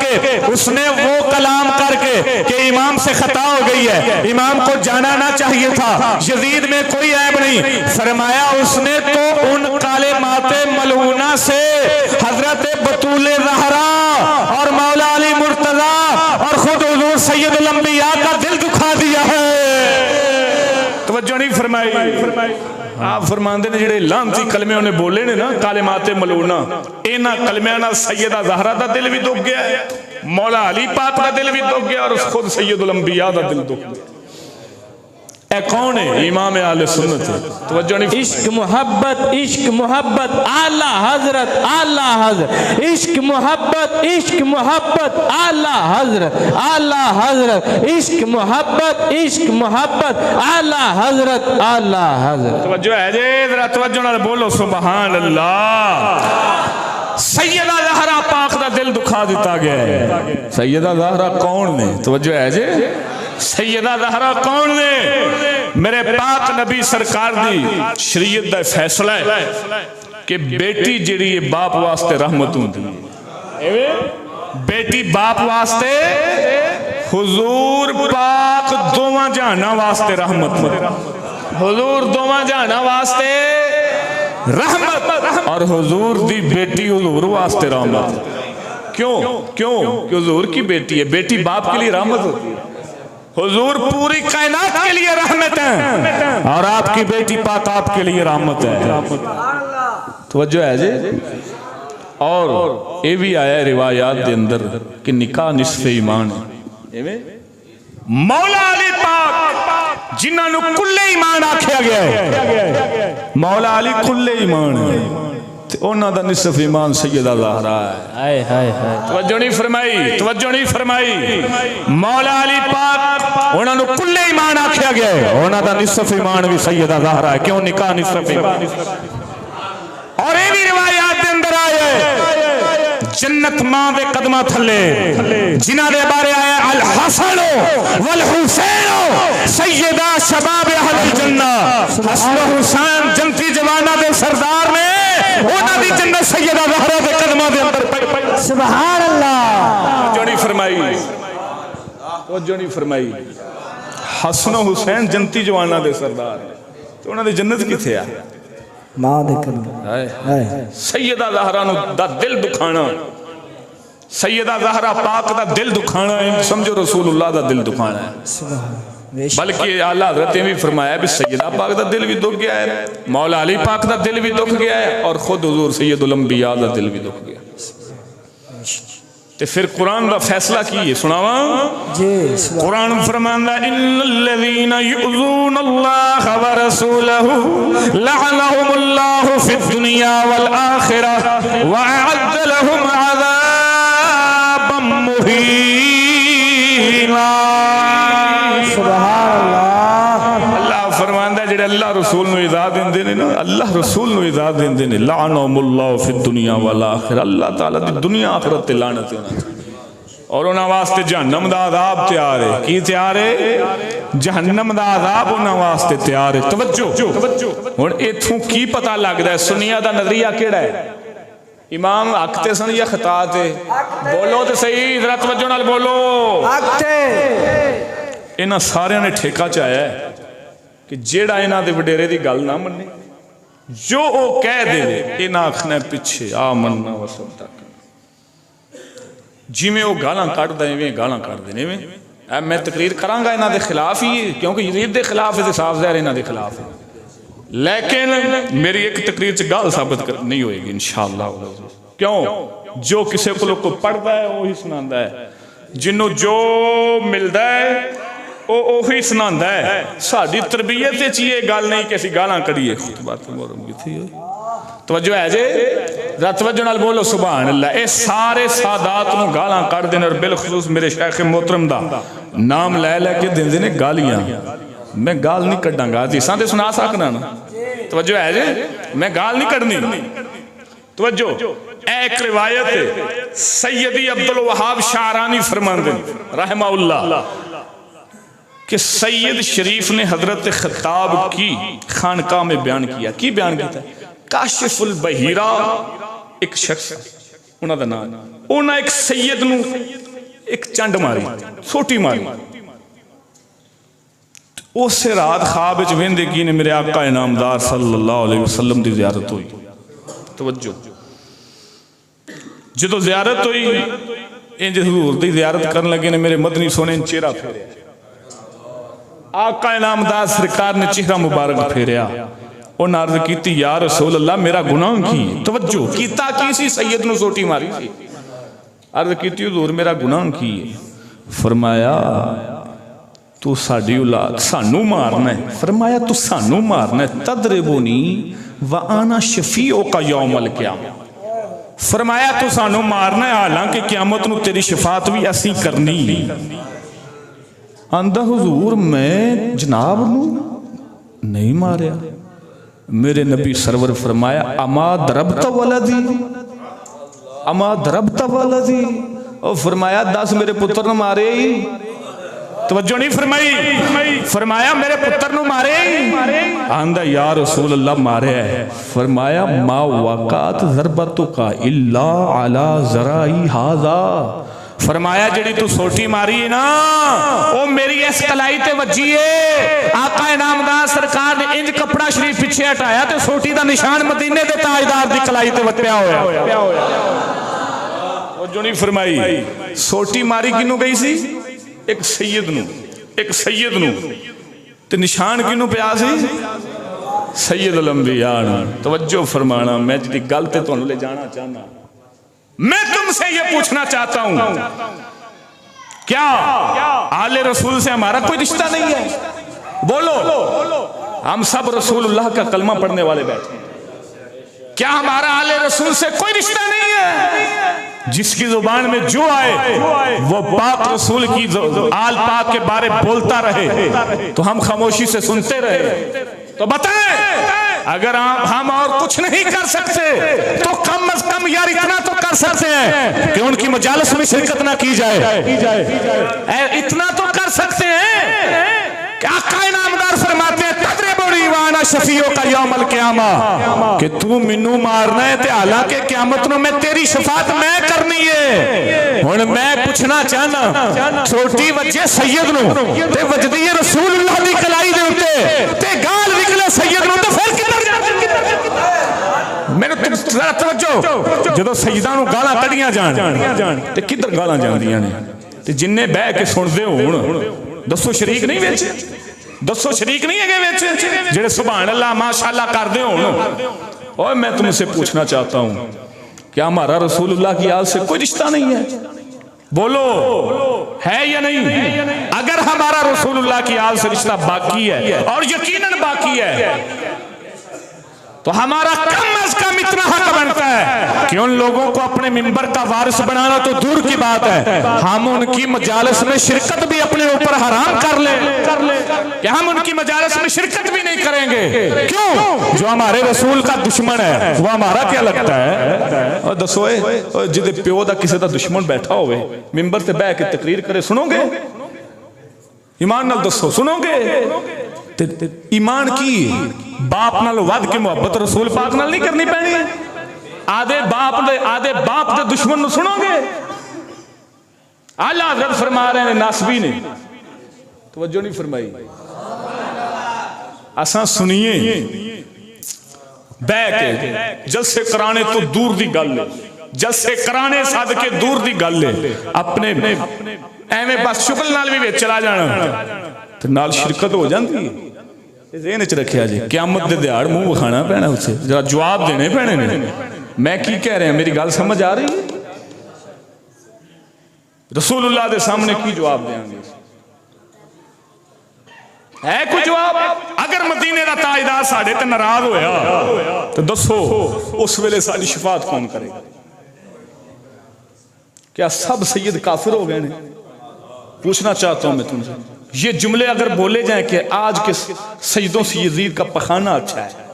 کے کہ امام سے خطا ہو گئی ہے، امام کو جانا نہ چاہیے تھا، یزید میں کوئی عیب نہیں۔ فرمایا اس نے تو ان کلمات ملعونہ سے حضرت بطول زہرا اور مولا علی مرتضیٰ اور خود حضور سید الانبیاء کا دل دکھا دیا ہے۔ توجہ نہیں فرمائی؟ آپ فرماندے نے جڑے لانتی کلمے انہیں بولے نے نا کلمات ملعونہ، اینا کلمیاں نال سیدہ زہرا دا دل بھی دکھ گیا ہے، مولا علی پاک دا دل بھی دکھ گیا اور خود سید الانبیاء دا دل دکھ گیا۔ اے کون ہے؟ امام اہل سنت ہے۔ توجہ نہیں؟ عشق محبت اعلی حضرت عشق محبت اعلی حضرت عشق محبت اعلی حضرت۔ توجہ ہے جی، ذرا توجہ نال بولو سبحان اللہ۔ سیدہ زہرا پاک دا دل دکھا دیتا گیا ہے۔ سیدہ زہرا کون نے؟ توجہ ہے جی، سیدہ زہرا کون نے؟ میرے پاک نبی سرکار دی شریعت دا فیصلہ ہے کہ بیٹی جڑی ہے باپ واسطے رحمت ہوندی ہے، بیٹی باپ واسطے، حضور پاک دوواں جہاناں واسطے رحمت، حضور دوواں جہاناں واسطے رحمت، اور حضور دی بیٹی حضور واسطے رحمت۔ کیوں؟ کہ حضور کی بیٹی ہے، بیٹی باپ کے لیے رحمت ہوتی ہے، حضور پوری کائنات کے لیے رحمت ہے، اور آپ کی بیٹی پاک آپ کے لیے رحمت ہے۔ توجہ ہے جی۔ اور یہ بھی آیا ہے روایات دے اندر کہ نکاح نصف ایمان ہے۔ مولا علی پاک جنہاں نو کل ایمان آکھیا گیا ہے، مولا علی کل ایمان ہے، انہاں دا نصف ایمان سیدہ زہرا ہے۔ توجہ نہیں فرمائی؟ مولا علی پاک انہاں نو کل ایمان آکھیا گیا ہے، انہاں دا نصف ایمان بھی سیدہ زہرا ہے۔ کیوں؟ نکاح نصف ایمان۔ اور یہ بھی روایات دے اندر آئے جنت ماں دے قدمہ تھلے جنہاں دے بارے آیا الحسن والحسین سیدہ شباب اہل الجنہ، حسن و حسین جنتی جوانہ دے سردار نے انہاں دی جنت سیدہ زہرا دے قدمہ دے اندر پئی۔ سبحان اللہ۔ توجہ نہیں فرمائی؟ حسن و حسین جنتی جوانہ دے سردار تو انہاں دی جنت کتھے آ؟ ماں دے قدمہ۔ سیدہ زہرا نو دا دل دکھانا، سیدہ زہرا پاک دا دل دکھانا ہے، سمجھو رسول اللہ دا دل دکھانا ہے۔ بلکہ اعلیٰ حضرت نے بھی فرمایا بھی سیدہ پاک دا دل بھی دکھ گیا ہے، مولا علی پاک دا دل بھی دکھ گیا ہے، اور خود حضور سید الانبیاء دا دل بھی دکھ گیا۔ تو پھر قرآن دا فیصلہ کی سناواں؟ قرآن فرماندا ان الذین یؤذون اللہ ورسولہ لعنہم اللہ فی الدنیا والآخرہ وأعد لهم عذابا مہینا۔ سبحان اللہ۔ اللہ فرماندا جڑے اللہ رسول نو اذا دیندے نے نا، اللہ رسول نو اذا دیندے نے لعنہم اللہ فی الدنیا والآخرہ، اللہ تعالیٰ دی دنیا آخرت تے لعنت ہونا، اور انہاں واسطے جہنم دا عذاب تیار ہے۔ کی تیار ہے؟ جہنم دا عذاب انہاں واسطے تیار ہے۔ توجہ ہن ایتھوں کی پتہ لگدا ہے سنیاں دا نظریہ کیڑا ہے؟ امام حق تے سن یا خطا تے؟ بولو تے صحیح، ذرا توجہ نال بولو۔ حق تے۔ انہاں سارے نے ٹھیکہ چاہیا ہے کہ جیڑا انہاں دے وڈیرے دی گل نہ مننے، جو او کہہ دے انہاں آکھنا پیچھے آمنا وصدقنا، جی میں وہ گالاں کٹ دیں میں گالاں کٹ دینے میں میں تقریر کراں گا انہاں دے خلاف ہی، کیونکہ یزید دے خلاف ہے، صاف ظاہر انہاں دے خلاف ہے، لیکن میری ایک تقریر چ گل ثابت نہیں ہوئے گی انشاءاللہ۔ کیوں؟ جو کسے کو پڑھدا ہے وہی سناندا ہے، جنوں جو ملدا ہے اوہی سناندا ہے۔ ساڈی تربیت وچ یہ گل نہیں کہ اسی گالاں کڈیے، خطبہ محرم کتھی ہے؟ توجہ ہے جی، ذرا توجہ نال بولو سبحان اللہ۔ اے سارے سادات نو گالاں کڈ دین، اور بالخصوص میرے شیخ محترم دا نام لے لے کے دیندے نے گالیاں۔ میں گال نہیں کڈاں گا، حدیثاں تے سنا سکنا نا۔ توجہ ہے جی، میں گال نہیں کڈنی۔ توجہ، ایک روایت ہے سیدی عبدالوہاب شعرانی فرماندے رحمہ اللہ کہ سید شریف نے حضرت خطاب کی خانقاہ میں بیان کیا۔ کی بیان کیا تھا؟ کاشف البحیرہ ایک شخص انہاں دا نام انہاں ایک سید نو ایک چنڈ ماری سوٹی ماری اس رات خواب وچ ویندے کی نے میرے آقا انعامدار صلی اللہ علیہ وسلم دی زیارت ہوئی توجہ جدو زیارت ہوئی انج حضور دی زیارت کرن لگے نے میرے مدنی سونے نے چہرہ پھیریا آقا انعامدار سرکار نے چہرہ مبارک پھیریا اور عرض کیتی یا رسول اللہ میرا گناہ کی توجہ کیتا کیسی سید نو سوٹی ماری تھی عرض کیتی حضور میرا گناہ کی فرمایا تو ساڈی اولاد سانو مارنا ہے فرمایا تو سانو مارنا ہے تضربنی وانا شفیعک یوم القیامہ فرمایا تو سانو مارنا ہے حالانکہ قیامت نو تیری شفاعت بھی ایسی کرنی آندہ حضور میں جناب نو نہیں ماریا میرے نبی سرور فرمایا اما دربت ولدی اما دربت ولدی اور فرمایا 10 میرے پتر نو مارے ہی توجہ نہیں فرمائی فرمایا میرے پتر نو مارے آندہ یا رسول اللہ مارے ہے فرمایا ما وقات ضربتک الا علی ذرائی ھذا فرمایا جڑی تو سوٹی ماری ہے نا او میری اس کلائی تے وجی ہے آقا انعامدار سرکار نے انج کپڑا شریف پیچھے ہٹایا تے سوٹی دا نشان مدینے دے تاجدار دی کلائی تے وٹیا ہویا وہ جو نہیں فرمائی سوٹی ماری کنوں گئی سی ایک سید نو تے نشان کنوں پیا سی سید الانبیاء توجہ فرمانا میں جدی گل تے تانوں لے جانا چاہنا میں تم سے یہ پوچھنا چاہتا ہوں کیا آل رسول سے ہمارا کوئی رشتہ نہیں ہے بولو ہم سب رسول اللہ کا کلمہ پڑھنے والے بیٹھے ہیں کیا ہمارا آل رسول سے کوئی رشتہ نہیں ہے جس کی زبان میں جو آئے وہ پاک رسول کی آل پاک کے بارے بولتا رہے تو ہم خاموشی سے سنتے رہے تو بتائیں اگر ہم اور کچھ نہیں کر سکتے تو کم از کم یار اتنا تو کر سکتے ہیں کہ ان کی مجالس میں شرکت نہ کی جائے اتنا تو کر سکتے ہیں کہ آقا انعامدار فرماتے ہیں تضربنی وانا شفیعک یوم القیامہ کہ تو منو مارنا ہے تے حالانکہ قیامت نو میں تیری شفاعت میں کرنی ہے ہن میں پوچھنا چاہنا چھوٹی وجہ سید نو تے وجدی رسول اللہ دی کلائی دے اوتے تے گال نکلے سید نو تے پھر کدھر میں نے ذرا توجہ جدو سیداں نو گالاں کڈیاں جان تے کدھر گالاں جاندیاں نے تے جننے بہ کے سن دے ہون دسو شریک نہیں ویچ دسو شریک نہیں ہے ویچ جڑے سبحان اللہ ماشاءاللہ کر دے ہون اور میں تم سے پوچھنا چاہتا ہوں کیا ہمارا رسول اللہ کی آل سے کوئی رشتہ نہیں ہے بولو ہے یا نہیں اگر ہمارا رسول اللہ کی آل سے رشتہ باقی ہے اور یقیناً باقی ہے تو ہمارا کم از کم اتنا حق بنتا ہے کہ ان لوگوں کو اپنے منبر کا وارث بنانا تو دور کی بات ہے ہم ان کی مجالس میں شرکت بھی اپنے اوپر حرام کر لیں کہ ہم ان کی مجالس میں شرکت بھی نہیں کریں گے کیوں جو ہمارے رسول کا دشمن ہے وہ ہمارا کیا لگتا ہے اور دسوئے جدے پیو دا کسی دا دشمن بیٹھا ہوئے منبر تے بیٹھ کے تقریر کرے سنو گے ایمان نال دسو سنو گے ایمان کی باپ نال ود کے محبت رسول پاک نال نہیں کرنی پہنی آدھے باپ دے دشمن نو سنو گے اللہ حضرت فرما رہے ہیں ناسبی نے توجہ نہیں فرمائی اساں سنیے بے کے جلسے کرانے تو دور دی گل لے جلسے کرانے صادقے دور دی گل لے اپنے ایویں بس شکل نال بھی چلا جانا تو نال شرکت ہو جاندی ہے ذہن وچ رکھیا جی قیامت دے دیہاڑ منہ وکھانا پینا اسے ذرا جواب دینے پینے نے میں کی کہہ رہے ہیں میری گل سمجھ آ رہی ہے رسول اللہ دے سامنے کی جواب دیاں گے ہے کوئی جواب اگر مدینے دا تاجدار ساڈے تے ناراض ہویا تو دسو اس ویلے ساری شفاعت کون کرے گا کیا سب سید کافر ہو گئے ہیں پوچھنا چاہتا ہوں میں تم سے یہ جملے اگر بولے جائیں کہ آج کے سیدوں سے یزید کا پخانہ اچھا ہے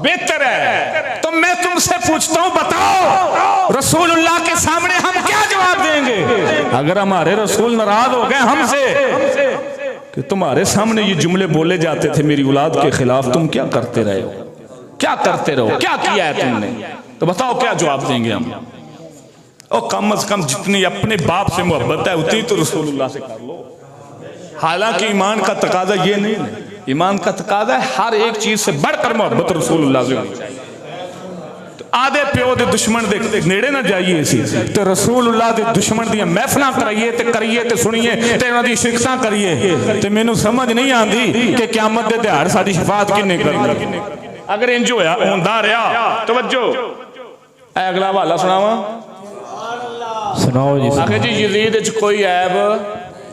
بہتر ہے تو میں تم سے پوچھتا ہوں بتاؤ رسول اللہ کے سامنے ہم کیا جواب دیں گے اگر ہمارے رسول ناراض ہو گئے ہم سے کہ تمہارے سامنے یہ جملے بولے جاتے تھے میری اولاد کے خلاف تم کیا کرتے رہے ہو کیا کرتے رہو, کیا کیا ہے تم نے, تو بتاؤ کیا جواب دیں گے ہم. اور کم از کم جتنی اپنے باپ سے محبت ہے اتنی تو رسول اللہ سے کر لو. حالانکہ ایمان کا تقاضا یہ نہیں ہے, ایمان کا تقاضا ہے ہر ایک چیز سے بڑھ کر محبت رسول اللہ سے ہونی چاہیے. آدھے پیو دے دشمن دے نیڑے نہ جائیے اسی تو رسول اللہ دے دشمن دیا محفلاں کرائیے تے کریے تے سنیے تے انہاں دی شکستاں کریے تے مینوں سمجھ نہیں آندی کہ قیامت دے دیہاڑ ساڈی شفاعت کنے کرنی. اگر انج ہویا ہوندا رہیا, توجہ اے اگلا حوالہ سناواں, سناؤ جی. آخر جی یزید وچ کوئی عیب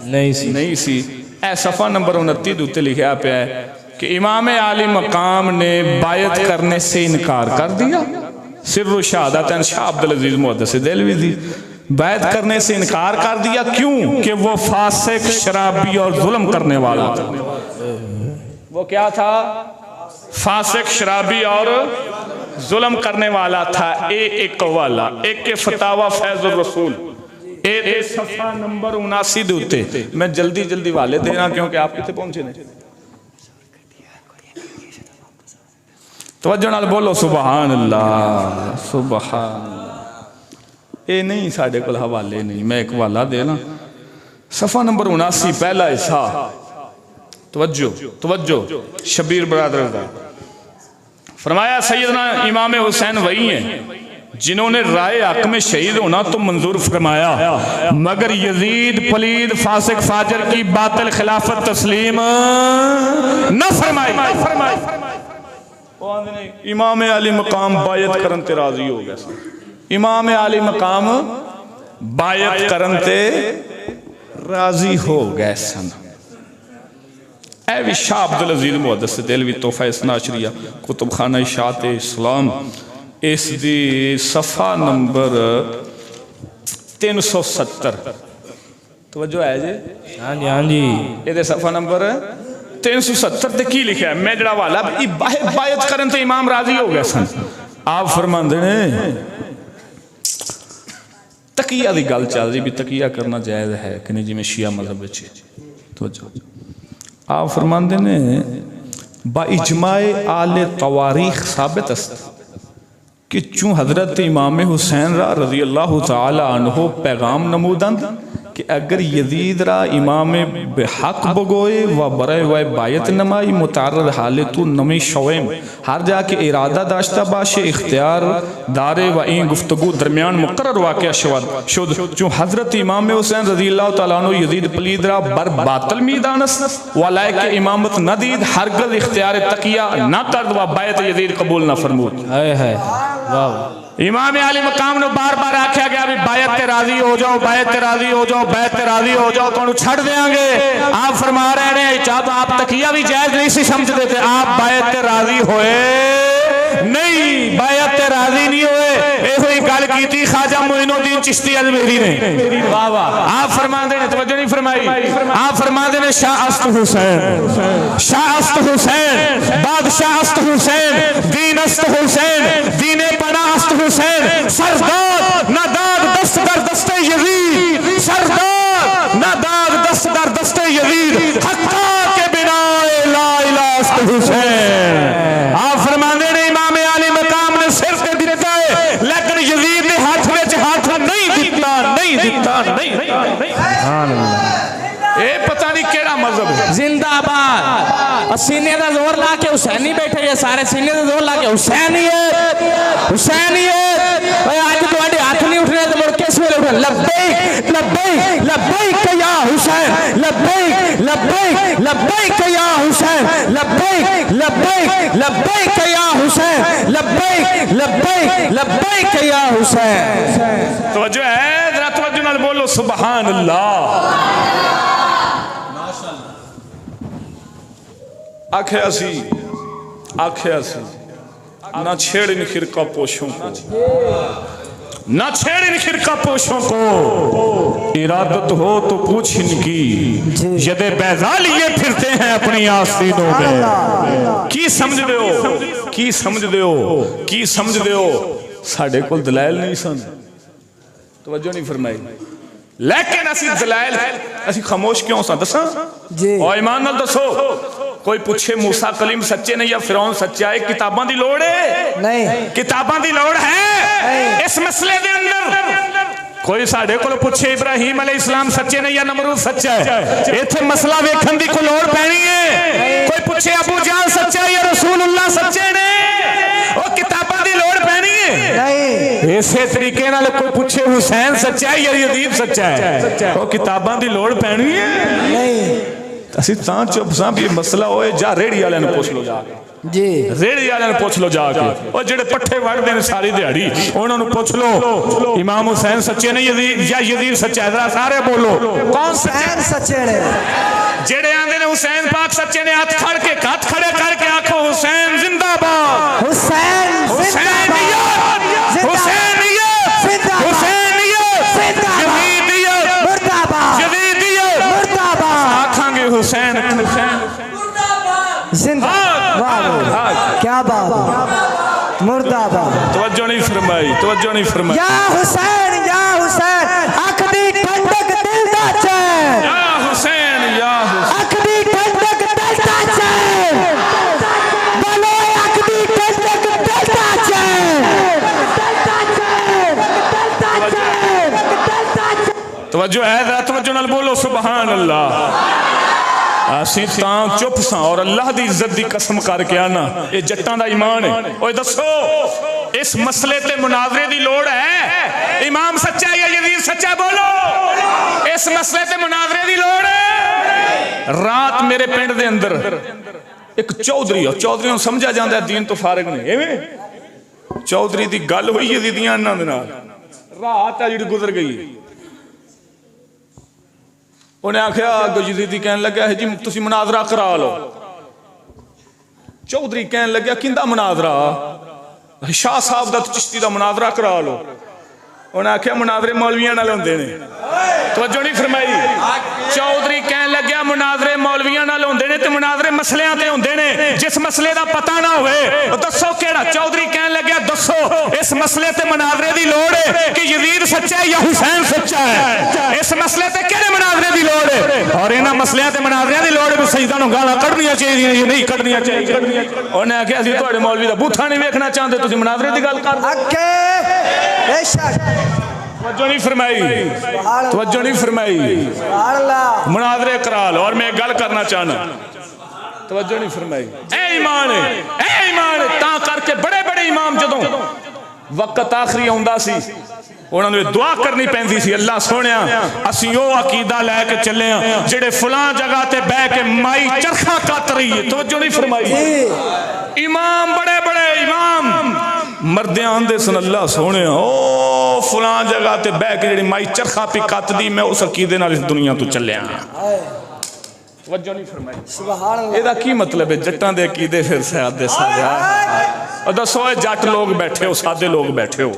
نہیں سی. اے صفحہ نمبر 29 دے اوتے لکھیا پیا ہے کہ امام عالی مقام نے بیعت کرنے سے انکار کر دیا. سر و شہادتین شاہ عبدالعزیز محدث دہلوی دی, بیعت کرنے سے انکار کر دیا. کیوں؟ کہ وہ فاسق, شرابی اور ظلم کرنے والا تھا. وہ کیا تھا؟ فاسق, شرابی اور ظلم کرنے والا تھا. ایک والا ایک کے فتاوہ فیض الرسول اے صفحہ نمبر 79 دوتے. میں جلدی والے دینا کیونکہ آپ کتے پہنچے نہیں. توجہ نال بولو سبحان اللہ, سبحان اللہ. اے نہیں ساڑھے کل حوالے نہیں, میں ایک حوالہ دینا. صفحہ نمبر 79 پہلا حصہ. توجہ شبیر برادر دا فرمایا سیدنا امام حسین وہی ہیں جنہوں نے رائے حق میں شہید ہونا تو منظور فرمایا, مگر یزید پلید فاسق فاجر کی باطل خلافت تسلیم نہ فرمائی. امام علی مقام بیعت کرن تے راضی ہو گیا. امام علی مقام بیعت کرن تے راضی ہو گئے سن. اے بھی شاہ عبدالعزیز محدث دہلوی تحفہ اثنا عشریہ کتب خانہ اشاعت اسلام اس دی صفحہ نمبر 370. توجہ ہے جی, ہاں جی. یہ دے صفحہ نمبر 370 تے کی لکھا ہے. میں جڑا والا بیعت کرن تے امام راضی ہو گئے سن. آپ فرماندے نے تقیہ دی گل چل رہی بھی تقیہ کرنا جائز ہے کہ نہیں, جی میں شیعہ مذہب بچے. توجہ آپ فرماندے نے با اجماع آل تواریخ ثابت است کہ چون حضرت امام حسین را رضی اللہ تعالی عنہ پیغام نمودند کہ اگر یزید را امام بحق بگوئے و برائے و بایت نمائی متعرض حالتو نمی شویم ہر جا کے ارادہ داشتہ باشے اختیار دارے و این گفتگو درمیان مقرر واقعہ شد چون حضرت امام حسین رضی اللہ تعالیٰ عنہ یزید پلید را بر باطل میدانست و لائق امامت نہ دید ہرگز اختیار تقیہ نہ کرد و بایت یزید قبول نہ فرمود. امام علی مقام نے بار بار آکھیا گیا بھی بیعت تے راضی ہو جاؤ, بیعت تے راضی ہو جاؤ, بیعت تے راضی ہو جاؤ, تو انہوں چھڑ دیں گے. آپ فرما رہے ہیں چاہتا آپ تقیہ بھی جائز نہیں سی سمجھ دیتے, آپ بیعت تے راضی ہوئے نہیں, بیعت تے راضی نہیں ہوئے. ایسو ہی گل کی تھی خواجہ معین الدین چشتی اجمیری نے. آپ فرما دینے توجہ نہیں فرمائی, آپ فرما دینے شاہ است حسین, شاہ است حسین, بادشاہ است حسین, دین است حسین, دین پناہ است حسین, سرداد نہ داد دست در دست یزید, سرداد نہ داد دست در دست یزید, حقا کے بنا لا الہ است حسین. آپ فرمانے نے امام علی مقام نے صرف دے دیتا ہے لیکن یزید نے ہاتھ میں ہاتھ نہیں دیتا, نہیں دیتا, نہیں دیتا. اے پتہ نہیں کیڑا مذہب ہے. زندہ باد. سینے دا زور لا کے حسینی بیٹھے, یہ سارے سینے دا زور لا کے حسینیت حسینیت. آج تو آڈے ہاتھ نہیں اٹھنے تو مڑ کس میں اٹھنے, لبیک لبیک لبیک یا حسین, لبیک لبیک لبیک یا حسین, لبیک لبیک لبیک یا حسین, لبیک لبیک لبیک یا حسین. توجہ ہے, ذرا توجہ نال بولو سبحان اللہ. آکھے اسی نہ چھیڑن خرقہ پوشوں کو, نہ چھیڑن خرقہ پوشوں کو, ارادت ہو تو پوچھ ان کی, ید بیضا لیے پھرتے ہیں اپنی آستینوں میں. کی سمجھ دے ہو, کی سمجھ دے ہو, کی سمجھ دے ہو. ساڑھے کل دلائل نہیں سن, توجہ نہیں فرمائی, لیکن اسی دلائل اسی خاموش کیوں سن دساں, اور ایمان نال دسو کوئی پوچھے موسیٰ کلیم سچے نہیں یا فرعون سچا ہے، کتاباں دی لوڑ ہے نہیں، کتاباں دی لوڑ ہے اس مسئلے دے اندر۔ کوئی ساڑھے کو پوچھے ابراہیم علیہ السلام سچے نہیں یا نمرود سچا ہے، ایتھے مسئلہ ویکھن دی کو لوڑ پینی ہے۔ کوئی پوچھے ابو جہل سچا ہے یا رسول اللہ سچے نے، وہ کتاباں دی لوڑ پینی ہے نہیں۔ اسی طریقے نال کوئی پوچھے حسین سچا ہے یا یزید سچا ہے، وہ کتاباں دی لوڑ پینی ہے نہیں۔ اسی تاں چپ ساں بھی مسئلہ ہوئے جا ریڑی والے نے پوچھ لو جا کے، جی ریڑی والے نے پوچھ لو جا کے، اور جڑے پٹھے وڑ دے ساری دیہڑی انہوں نے پوچھ لو امام حسین سچے نہیں یزید یا یزید سچا ہے، ذرا سارے بولو کون حسین سچے نے؟ جڑے آندے نے حسین پاک سچے نے ہاتھ کھڑ کے ہاتھ کھڑے کر کے آکھو حسین زندہ باد، حسین حسینیت حسینیت حسینیت یزیدیت مردہ باد، یزیدیت مردہ باد، آکھاں گے حسین زندہ باد، کیا بات، مردہ باد۔ توجہ نہیں فرمائی، توجہ نہیں فرمائی۔ یا حسین اکھ دی ٹھنڈک دل دا چین، یا حسین یا حسین، اکھ دی ٹھنڈک دل دا چین، بولو اکھ دی ٹھنڈک دل دا چین، توجہ ہے ذرا توجہ نال بولو سبحان اللہ۔ اسی تاں چپ ساں اور اللہ دی عزت دی قسم کر کے آنا یہ جٹاں دا ایمان ہے۔ اوہ دسو اس مسئلے تے مناظرے دی لوڑ ہے؟ امام سچا ہے یا یزید سچا ہے؟ بولو اس مسئلے تے مناظرے دی لوڑ ہے؟ رات میرے پنڈ دے اندر ایک چودھری ہے، چودھریوں سمجھا جاندہ ہے دین تو فارغ نہیں، ایویں چودھری دی گل ہوئی یزیدیاں انہاں دے نال، رات جڑی گزر گئی، انہیں آکھیا اگو یزیدی کہنے لگا ہے جی تسی مناظرہ کرا لو۔ چودھری کہنے لگا کیندہ مناظرہ؟ شاہ صاحب دا چشتی دا مناظرہ کرا لو۔ انہیں آکھیا مناظرے مولویاں نہ لوندے نے، توجہ نہیں فرمائی۔ چودھری کہنے لگا مناظرے مولویاں نہ لوندے نے تے مناظرے مسئلیاں تے ہوندے نے، جس مسئلے دا پتہ نہ ہوئے دسو کیڑا؟ چودھری کہنے لگا دسو اس مسئلے تے مناظرے دی لوڑ ہے کہ یزید سچا ہے یا حسین سچا ہے؟ اس مسئلے تے کیڑے مناظرے دی لوڑ ہے؟ اور انہاں مسئلیاں تے مناظریاں دی لوڑ ہے سجدہ نوں گالاں کڈنیاں چاہیے یا نہیں کڈنیاں چاہیے؟ انہیں آکھیا اسی تہاڈے مولوی دا بوتھا نہیں ویکھنا چاہندے، تسی مناظرے دی گل کر اکھے بے شک، توجہ نہیں فرمائی، توجہ نہیں فرمائی۔ مناظرے کرا لو، اور میں گل کرنا چاہنا، توجہ نہیں فرمائی۔ اے ایمان تاں کر کے بڑے بڑے امام جدوں وقت آخری ہوندہ سی انہوں نے دعا کرنی پہندی سی، اللہ سونیا اسی او عقیدہ لے کے چلے ہیں جڑے فلاں جگہ تے بے کے مائی چرخہ کات رہی ہے، توجہ نہیں فرمائی۔ امام بڑے بڑے امام مردیاں آندے سن اللہ سونے او فلان جگہ تے بے کے جڑی مائی چرخہ پی کات دی میں اس عقیدے نال اس دنیا تو چلے آیا۔ توجہ نہیں فرمائی۔ سبحان اللہ۔ یہ دا کی مطلب ہے جٹاں دے عقیدے پھر سادے سادے اور دسو جٹ لوگ بیٹھے ہو، سادے لوگ بیٹھے ہو،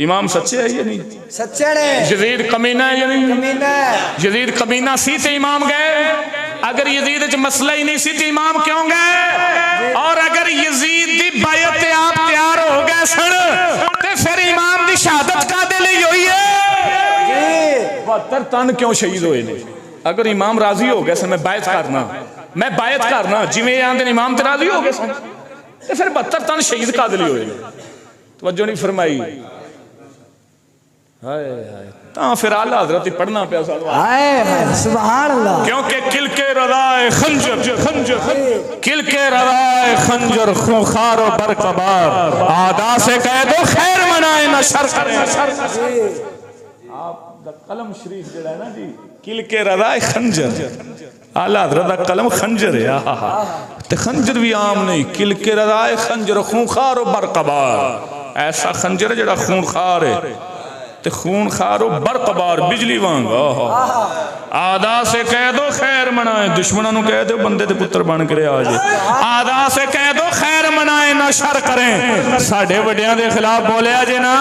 امام سچے ہے یا نہیں؟ سچے نے۔ یزید کمینہ ہے یا نہیں؟ کمینہ ہے۔ یزید کمینہ سی تے امام گئے؟ اگر یزید وچ مسئلہ ہی نہیں سی تے امام کیوں گئے؟ اور اگر یزید دی بیعت تے آپ تیار ہو گئے سن تے پھر امام دی شہادت کا دے لئی ہوئی ہے؟ 72 تن کیوں شہید ہوئے نے؟ اگر امام راضی ہو گئے سن میں بیعت کرنا جی میں آن دن امام تے راضی ہو گئے سن تے پھر 72 تن شہید کا دے لئی ہوئے نے؟ توجہ نہیں فرمائی۔ تاں پھر اعلیٰ حضرت ہی پڑھنا پیا سالوان، سبحان اللہ۔ کیونکہ کل کے رضائے خنجر خونخوار و برقبار، آدھا سے کہہ دو خیر منائے نہ شر کریں۔ آپ دا قلم شریف جڑا ہے نا جی، کل کے رضائے خنجر، اعلیٰ حضرت دا قلم خنجر ہے، تے خنجر بھی عام نہیں، کل کے رضائے خنجر خونخوار و برقبار، ایسا خنجر ہے جڑا خونخوار ہے تے خونخوار و برقبار بجلی وانگا، آدھا سے کہہ دو خیر منائے، دشمنوں نو کہہ دو بندے تے پتر بن کرے آجے، آدھا سے کہہ دو خیر منائے نہ شر کریں، ساڑھے وڈیاں دے خلاف بولے آجے نا،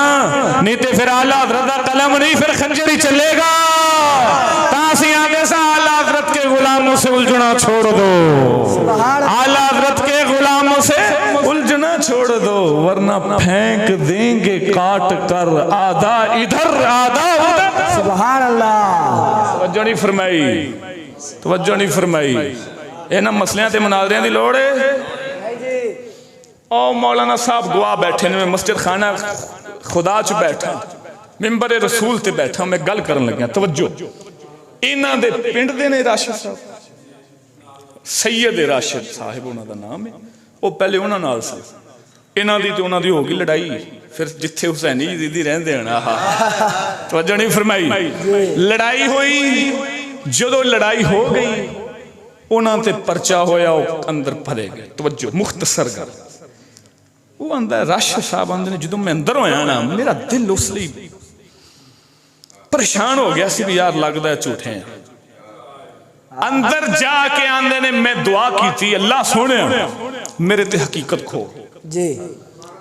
نہیں تے پھر اعلیٰ حضرت دا قلم نہیں پھر خنجر ہی چلے گا، تاسی آگے سا اعلیٰ حضرت کے غلاموں سے الجھنا چھوڑ دو، اعلیٰ حضرت کے غلاموں سے الجھنا چھوڑ دو، ورنہ پھینک دیں گے کاٹ کر آدھا ادھر آدھا ادھر۔ سبحان اللہ۔ توجہ نہیں فرمائی، توجہ نہیں فرمائی۔ ਇਹਨਾਂ ਮਸਲਿਆਂ ਤੇ ਮੁਨਾਜ਼ਰਿਆਂ ਦੀ ਲੋੜ ਹੈ। ਉਹ ਮੌਲਾਨਾ ਸਾਹਿਬ ਗਵਾ ਬੈਠੇ ਨੇ, ਮੈਂ ਮਸਜਿਦ ਖਾਨਾ ਖੁਦਾ ਚ ਬੈਠਾ, ਮਿੰਬਰ ਰਸੂਲ ਤੇ ਬੈਠਾ, ਮੈਂ ਗੱਲ ਕਰਨ ਲੱਗਿਆ। ਤਵੱਜੋ, ਇਹਨਾਂ ਦੇ ਪਿੰਡ ਦੇ ਨੇ ਰਾਸ਼ਦ ਸਾਹਿਬ, ਸੈਯਦ ਰਾਸ਼ਦ ਸਾਹਿਬ ਉਹਨਾਂ ਦਾ ਨਾਮ ਹੈ। ਉਹ ਪਹਿਲੇ ਉਹਨਾਂ ਨਾਲ ਸੀ, ਇਹਨਾਂ ਦੀ ਤੇ ਉਹਨਾਂ ਦੀ ਹੋ ਗਈ ਲੜਾਈ। ਫਿਰ ਜਿੱਥੇ ਹੁਸੈਨੀ ਯਜ਼ੀਦੀ ਰਹਿੰਦੇ ਹਨ, ਆਹਾ ਤਵੱਜੋ ਨਹੀਂ ਫਰਮਾਈ, ਲੜਾਈ ਹੋਈ। ਜਦੋਂ ਲੜਾਈ ਹੋ ਗਈ ਉਹਨਾਂ ਤੇ ਪਰਚਾ ਹੋਇਆ, ਉਹ ਅੰਦਰ ਭਰੇ ਗਏ। ਤਵੱਜੋ, ਮੁਖਤਸਰ ਗੱਲ। ਉਹ ਆਂਦਾ ਰਾਸ਼ਦ ਸਾਹਿਬ ਆਂਦੇ ਨੇ, ਜਦੋਂ ਮੈਂ ਅੰਦਰ ਹੋਇਆ ਨਾ, ਮੇਰਾ ਦਿਲ ਉਸ ਲਈ ਪਰੇਸ਼ਾਨ ਹੋ ਗਿਆ ਸੀ ਵੀ ਯਾਰ ਲੱਗਦਾ ਝੂਠੇ ਆ। ਅੰਦਰ ਜਾ ਕੇ ਆਂਦੇ ਨੇ, ਮੈਂ ਦੁਆ ਕੀਤੀ, ਅੱਲਾ ਸੋਹਣਿਆ ਮੇਰੇ ਤੇ ਹਕੀਕਤ ਖੋਲ ਜੀ,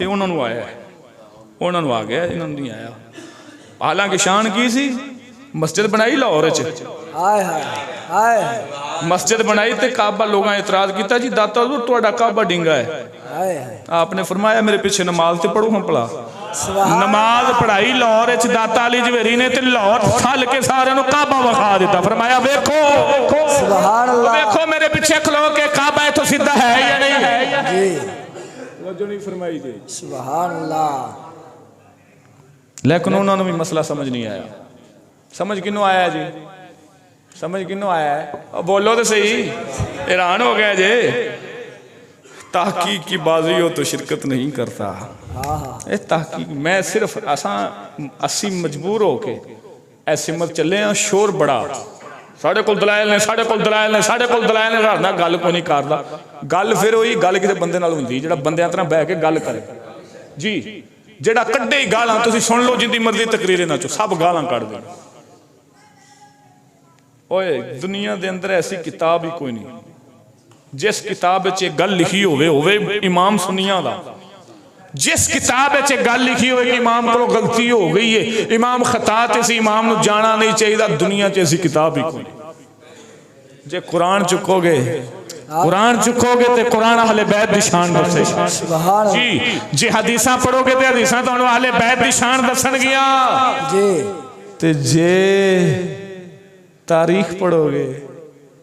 یہ انہوں نے آیا ہے، انہوں نے آ گیا، انہوں نے نہیں آیا۔ حالانکہ شان کی سی، مسجد بنائی لاہور چ، ہائے ہائے ہائے مسجد بنائی تے کعبہ لوگاں اعتراض کیتا جی داتا حضور تہاڈا کعبہ ڈنگا ہے۔ ہائے ہائے آپ نے فرمایا میرے پیچھے نماز تے پڑھو ہاں پڑھا۔ سبحان نماز پڑھائی لاہور وچ داتا علی جویری نے تے لاہور تھل کے سارے نو کعبہ وکھا دیتا، فرمایا ویکھو سبحان اللہ ویکھو میرے پیچھے کھلو کے کعبہ ایتھوں سیدھا ہے یا نہیں ہے؟ جی توجہ نہیں فرمائی جی۔ سبحان اللہ لیکن انہوں نے بھی مسئلہ سمجھ نہیں آیا۔ سمجھ کنوں آیا جی؟ سمجھ کنوں آیا ہے؟ بولو تو صحیح، حیران ہو گیا جی۔ تحقیق کی بازی ہو تو شرکت نہیں کرتا۔ اے تحقیق میں صرف اسی مجبور ہو کے ایسے مت چلے ہیں، شور بڑا ساڑھے کل دلائل نے ساڑھے کل دلائل نے ساڑھے کل دلائل نے رہنا گل کو نہیں کردا۔ گل پھر ہوئی گل کسی بندے نال ہوندی جڑا بندیاں طرح بہ کے گل کرے جی، جڑا کڈے ہی گالاں تسی سن لو جن دی مرضی تقریر نہ چو سب گالاں کڈ دے۔ اوئے دنیا دے اندر ایسی کتاب ہی کوئی نہیں جس کتاب وچ گل لکھی ہوئے امام سنیاں دا، جس کتاب وچ گل لکھی ہوئے کہ امام کو غلطی ہو گئی ہے، امام خطا تے سی، امام نو جانا نہیں چاہیے، دنیا چ ایسی کتاب ہی کوئی نہیں۔ جے قرآن چکو گے قرآن چکو گے تے قرآن اہل بیت دی شان دسے سبحان اللہ جی، جے حدیثاں پڑھو گے تے حدیثاں تانوں اہل بیت دی شان دسن گیا، جی تے جے تاریخ پڑھو گے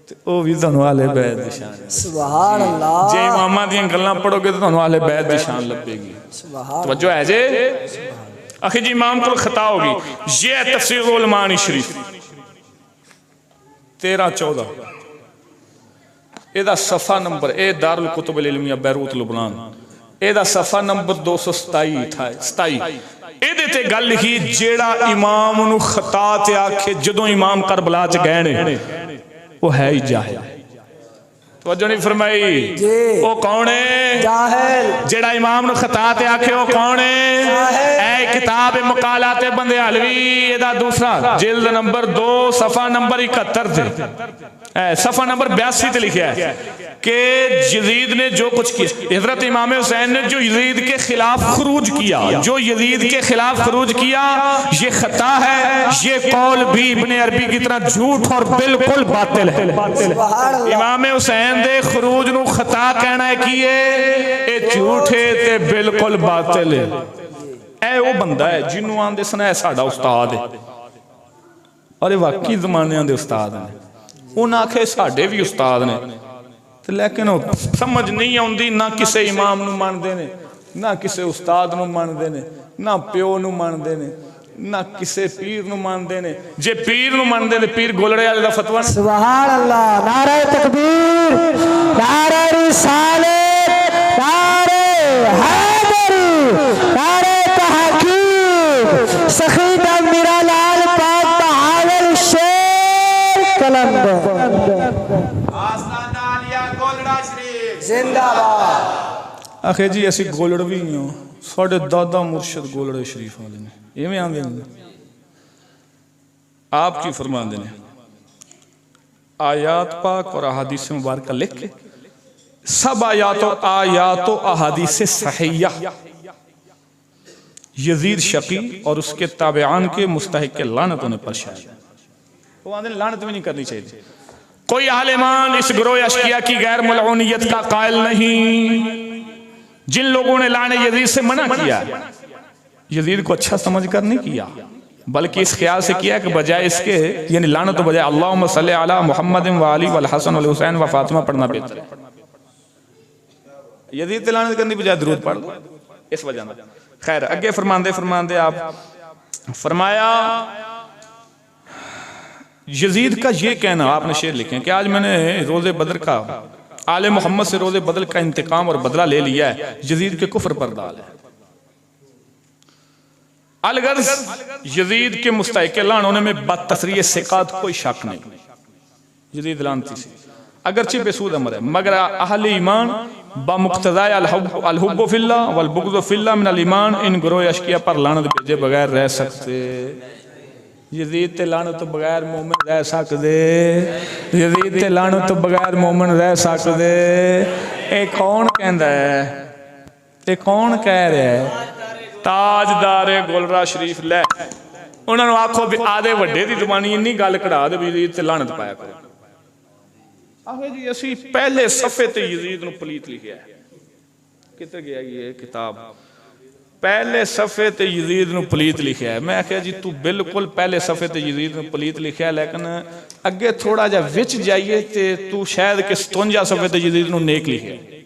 تے او بھی تانوں اہل بیت دی شان ہے۔ سبحان اللہ جے اماماں دیاں گلاں پڑھو گے تے تانوں اہل بیت دی شان لبے گی۔ سبحان توجہ ہے جی؟ اخی جی امام کو خطا ہوگی، یہ ہے تفسیر العلمانی شریف 13-14، اے دا صفحہ نمبر، اے دار الکتب العلمیہ بیروت لبنان، اے دا صفحہ نمبر 227 اے دے تے گل لکھی جیڑا امام نو خطا تے آکھے جدوں امام کربلا چ گئے نے وہ ہے ہی جاہل۔ توجہ نہیں فرمائی؟ جی وہ کون ہے؟ جاہل جیڑا امام نو خطا تے آکھے وہ کون ہے؟ اے کتاب مقالات بندے حلوی اے دا دوسرا جلد نمبر 2 صفحہ نمبر 71 تے صفحہ نمبر 82 تے لکھا ہے کہ یزید نے جو کچھ کیا، حضرت امام حسین نے جو یزید کے خلاف خروج کیا، جو یزید کے خلاف خروج کیا یہ خطا ہے، یہ قول بھی ابن عربی کی طرح جھوٹ اور بالکل باطل ہے۔ سبحان اللہ امام حسین دے خروج نو خطا کہنا ہے کیے اے جھوٹے تے بالکل باطل ہے۔ اے وہ بندہ ہے جنہوں آندے سنا ہے ساڑھا استاد ہے اور واقعی زمانے دے استاد ہیں، انہوں آکھے ساڑھے بھی استاد نے، لیکن وہ سمجھ نہیں آندی، نہ کسے امام نو مان دینے، نہ کسے استاد نو مان دینے، نہ پیو نو مان دینے، نہ کسے پیر نو مان دینے۔ جے پیر نو مان دینے پیر گولڑے والے دا فتویٰ سبحان اللہ نعرہ تکبیر نعرہ رسالت نعرہ حیدری نعرہ تحقیق سخی دم میرا لال پاک بہاول شیر کلندر زندہ باد۔ آخر جی ایسی گولڑ بھی نہیں ہو، ساڑھے دادا مرشد گولڑے شریف والے نے یہ میں آن دینے آپ کی فرمان دینے آیات پاک اور احادیث مبارکہ لکھ کے سب آیات و احادیث صحیحہ یزید شقی اور اس کے تابعان کے مستحق کے لعنت انہیں پر شاید وہ آن دینے لعنت بھی نہیں کرنی چاہیے۔ کوئی اہل ایمان اس گروہ اشقیہ کی غیر ملعونیت کا قائل نہیں۔ جن لوگوں نے لعنت یزید سے منع کیا یزید کو اچھا سمجھ کر نہیں کیا بلکہ اس خیال سے کیا کہ بجائے اس کے یعنی لعنت تو بجائے اللہم صلی علی محمد و علی والحسن والحسین و فاطمہ پڑھنا بہتر ہے۔ یزید تے لعنت کرنی بجائے درود پڑھ دو اس وجہ میں۔ خیر اگے فرمان دے آپ فرمایا یزید کا یہ کہنا، آپ نے شعر لکھیں کہ آج میں نے روز بدر کا آل محمد سے روز بدر کا انتقام اور بدلہ لے لیا ہے، یزید کے کفر پر ڈال ہے۔ الغرض یزید کے مستحق لعن ہونے میں بدتصریح ثقات کوئی شک نہیں، یزید لعنتی سے اگرچہ بے سود امر ہے، مگر اہل ایمان بمقتضائے الحب فی اللہ والبغض فی اللہ من الایمان ان گروہ اشقیہ پر لعنت بھیجے بغیر رہ سکتے۔ یزید تے لعنت تو بغیر مومن رہ سکدے، یزید تے لعنت تو بغیر مومن رہ سکدے۔ اے کون کہندا ہے؟ تے کون کہہ رہا ہے تاجدار گولرا شریف لے انہوں نے آکھو بھی آدھے وڈے دی زبانی انی گل کڑا دے بھی یزید تے لعنت پایا کرو آخر جی اسی پہلے صفحے تے یزید نو پلیت لکھیا ہے کتے گیا یہ کتاب پہلے صفحے تے یزید نو پلیت لکھیا ہے میں کہا جی تو بالکل پہلے صفحے تے یزید نو پلیت لکھیا ہے لیکن اگے تھوڑا جا وچ جائیے تے تو شاید کہ 57 صفحے تے یزید نو نیک لکھیا ہے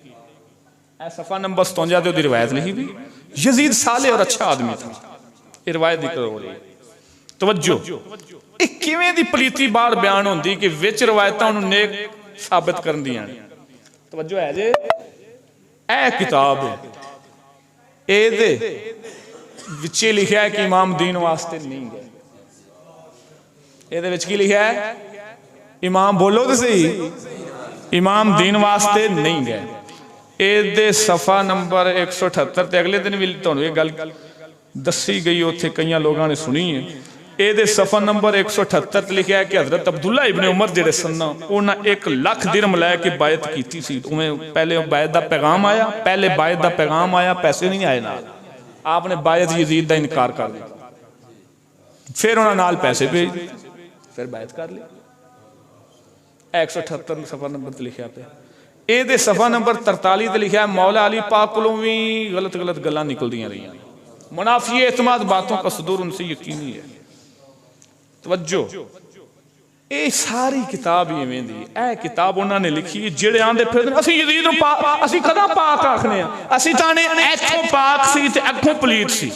اے صفحہ نمبر 57 تے دی روایت لکھی بھی یزید صالح اور اچھا آدمی تھا یہ روایت ذکر ہو رہی ہے توجہ ایک کیویں دی پلیتی بار بیان ہوندی کہ وچ روایتاں انہوں نیک ثابت کرن دیاں توجہ ہے جے اے کتاب اے دے وچے لکھیا ہے کہ امام دین واسطے نہیں گئے اے دے وچ کی لکھیا ہے امام بولو تو صحیح امام دین واسطے نہیں گئے اے دے صفحہ نمبر 178 تے اگلے دن بھی تانوں یہ گل دسی گئی اوتھے کئیاں لوگاں نے سنی ہے اے دے صفحہ نمبر 178 لکھیا ہے کہ حضرت عبداللہ ابن عمر جڑے سننا انہاں 1 لاکھ درہم لے کے بیعت کیتی سی انہیں پہلے بیعت دا پیغام آیا پیسے نہیں آئے نال آپ نے بیعت یزید دا انکار کر دیا پھر انہاں نال پیسے بھیج دیے پھر بیعت کر لی 178 صفحہ نمبر تے لکھیا پہ اے دے صفحہ نمبر 43 تے لکھیا ہے مولا علی پاک کولوں وی غلط گلاں نکلدیاں رہیاں منافی اعتماد باتوں کا صدور ان سے یقینی ہے توجہ اے ساری کتاب یہ میں دی اے کتاب انہوں نے لکھی جڑے آندے پھر اسی یزید اسی کدا پاک آکھنے ہیں اسی تانے ایتھوں پاک سی تے اگوں پلیت سی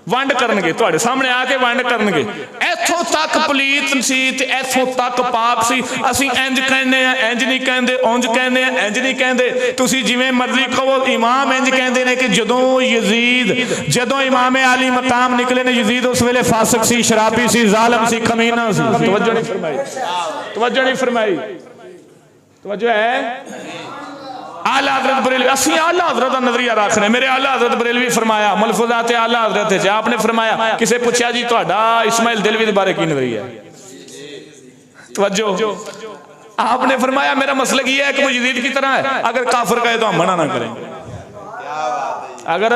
ونڈ کرنگے تواڈے سامنے آ کے ونڈ کرنگے ایتھوں تک پلیت سی تے ایتھوں تک پاک سی اسی انج کہنے ہیں انج نہیں کہندے اونج کہنے ہیں انج نہیں کہندے تسی جویں مرضی کہو امام انج کہندے نے کہ جدوں امام علی مقام نکلے نے یزید اس ویلے فاسق سی شرابی سی ظالم سی کمینہ سی توجہ نہیں فرمائی توجہ ہے اعلیٰ حضرت بریلوی اسی اعلیٰ حضرت نظریہ رکھنے میرے اعلیٰ حضرت بریلوی فرمایا ملفوظات اعلیٰ حضرت ہے آپ نے فرمایا کسے پوچھا جی تہاڈا اسماعیل دلوی دے بارے کی نظریہ ہے توجہ آپ نے فرمایا میرا مسلک یہ ہے کہ وہ یزید کی طرح ہے اگر کافر کہے تو ہم منع نہ کریں اگر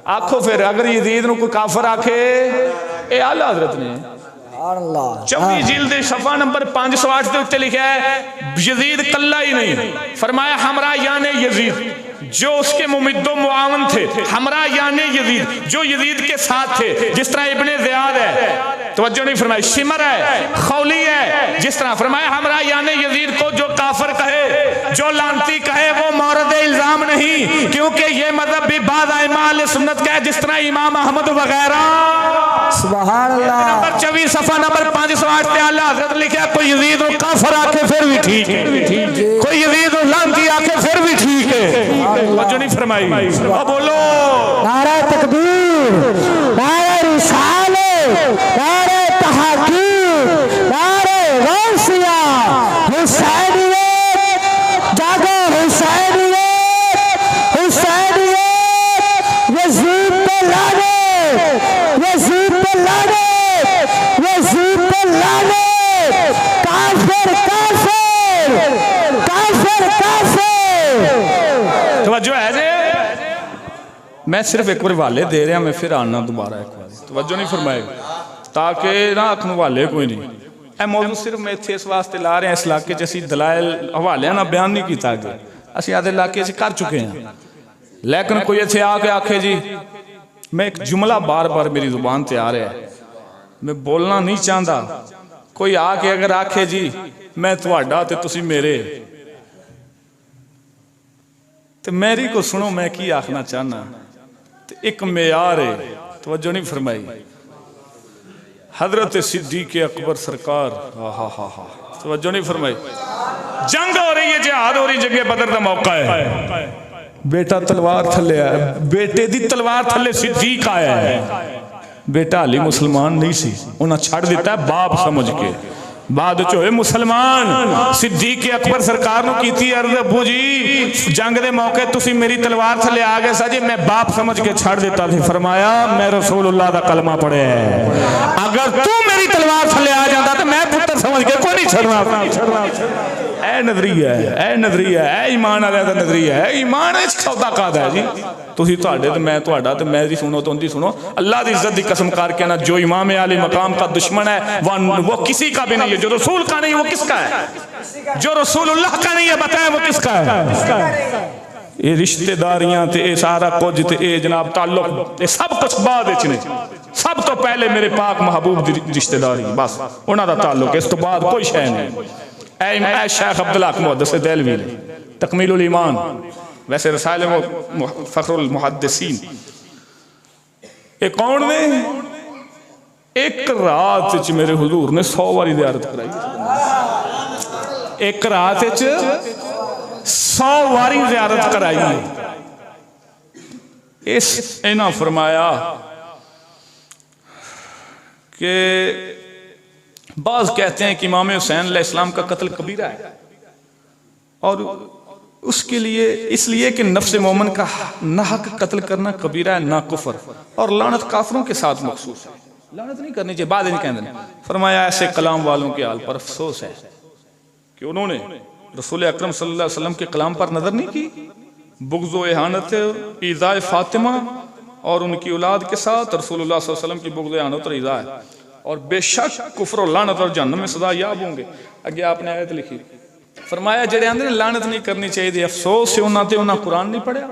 آنکھو پھر اگر یزید نو کوئی کافر آکھے اے اعلیٰ حضرت نے چوی جلد صفحہ نمبر 508 دے اتے لکھا ہے یزید کلہ ہی نہیں فرمایا ہمراہ یعنی یزید جو اس کے ممد و معاون تھے ہمراہ یعنی یزید جو یزید کے ساتھ تھے جس طرح ابن زیاد ہے توجہ نہیں فرمائی شمر ہے خولی ہے جس طرح فرمایا ہمراہ یعنی یزید کو جو کافر کہے جو لانتی کہے وہ مورد الزام نہیں کیونکہ یہ مذہب بھی بعض ائمہ اہل سنت کا ہے جس طرح امام احمد وغیرہ سبحان اللہ نمبر 24 صفحہ نمبر 508 پہ اللہ حضرت لکھا کوئی یزید و کافر آکے پھر بھی ٹھیک ہے کوئی یزید و لانتی آکے پھر بھی ٹھیک ہے وجہ نہیں فرمائی بولو نعرہ تکبیر نعرہ رسالت نعرہ تحقیق نعرہ غوثیہ حسینیت جاگو حسینیت یزید پہ لعنت یزید پہ لعنت یزید پہ لعنت کافر کافر کافر کافر توجہ ہے جے میں صرف ایک بار والے دے رہا میں پھر آنا دوبارہ ایک بار توجہ نہیں فرمائے تاکہ نہ اکھنو والے کوئی نہیں اے موضوع صرف میں تھے اس واسطے لا رہے ہیں اس علاقے جیسی دلائل حوالے نہ بیان نہیں کی تاکہ اسی آدھے علاقے سے کر چکے ہیں لیکن کوئی ایسے آکے آکھے جی میں ایک جملہ بار بار میری زبان تے آ رہا ہے میں بولنا نہیں چاہتا کوئی آکے اگر آکھے جی میں تواڈا تے تسی میرے تو میری کو سنو میں کی آخنا چاہنا ایک معیار ہے توجہ نہیں فرمائی حضرت صدیق اکبر سرکار توجہ نہیں فرمائی جنگ ہو رہی ہے جہاد ہو رہی جگہ بدر دا موقع ہے بیٹا تلوار تھلے آیا بیٹے دی تلوار تھلے صدیق آیا ہے بیٹا علی مسلمان نہیں سی انہاں چھڑ دیتا ہے باپ سمجھ کے بعد چوہے مسلمان صدیق اکبر سرکار نو کیتی عرض ابو جی جنگ دے موقع تسی میری تلوار تھلے آگے ساجے میں باپ سمجھ کے چھڑ دیتا تھی فرمایا میں رسول اللہ دا کلمہ پڑھے ہے اگر تو میری تلوار تھلے آ جاتا تو میں پتر سمجھ کے کوئی نہیں چھڑنا اے اے نظریہ ہے، اے نظریہ ہے، اے ایمان والے دا نظریہ ہے. ایمان وچ سودا کادا ہے جی. تسی تواڈے تے میں تواڈا تے میں دی سنو تو ان دی سنو. اللہ دی عزت دی قسم کر کے نا جو امام علی مقام کا دشمن ہے وہ کسی کا بھی نہیں ہے. جو رسول کا نہیں وہ کس کا ہے؟ جو رسول اللہ کا نہیں ہے بتائیں وہ کس کا ہے؟ یہ رشتہ داریاں تے اے سارا کچھ تے اے جناب تعلق اے سب کچھ بعد وچ نے. سب تو پہلے میرے پاک محبوب دی رشتہ داری بس انہاں دا تعلق. اس تو بعد کوئی شے نہیں. اے شیخ عبدالحق محدث دہلوی نے تکمیل الایمان، ویسے رسائل فخر المحدثین، یہ کون نے؟ ایک رات وچ میرے حضور نے 100 باری زیارت کرائی. ایک رات وچ 100 باری زیارت کرائی. اس انہاں فرمایا کہ بعض کہتے ہیں کہ امام حسین علیہ السلام کا قتل کبیرہ ہے، اور اس کے لیے اس لیے کہ نفس مومن کا ناحق قتل کرنا کبیرہ ہے نہ کفر، اور لعنت کافروں کے ساتھ مخصوص ہے. لعنت نہیں کرنی چاہیے. بعد نہیں کہتے. فرمایا ایسے کلام والوں کے حال پر افسوس ہے کہ انہوں نے رسول اکرم صلی اللہ علیہ وسلم کے کلام پر نظر نہیں کی. بغض و اہانت، ایذاء فاطمہ اور ان کی اولاد کے ساتھ رسول اللہ صلی اللہ علیہ وسلم کی بغض و اہانت اور ایذاء ہے، اور بے شک کفر و لعنت اور جہنم میں سزا یاب ہوں گے. اگے آپ نے آیت لکھی، فرمایا جڑے اندر لعنت نہیں کرنی چاہیے افسوس سے انہاں تے انہاں قرآن نہیں پڑھیا.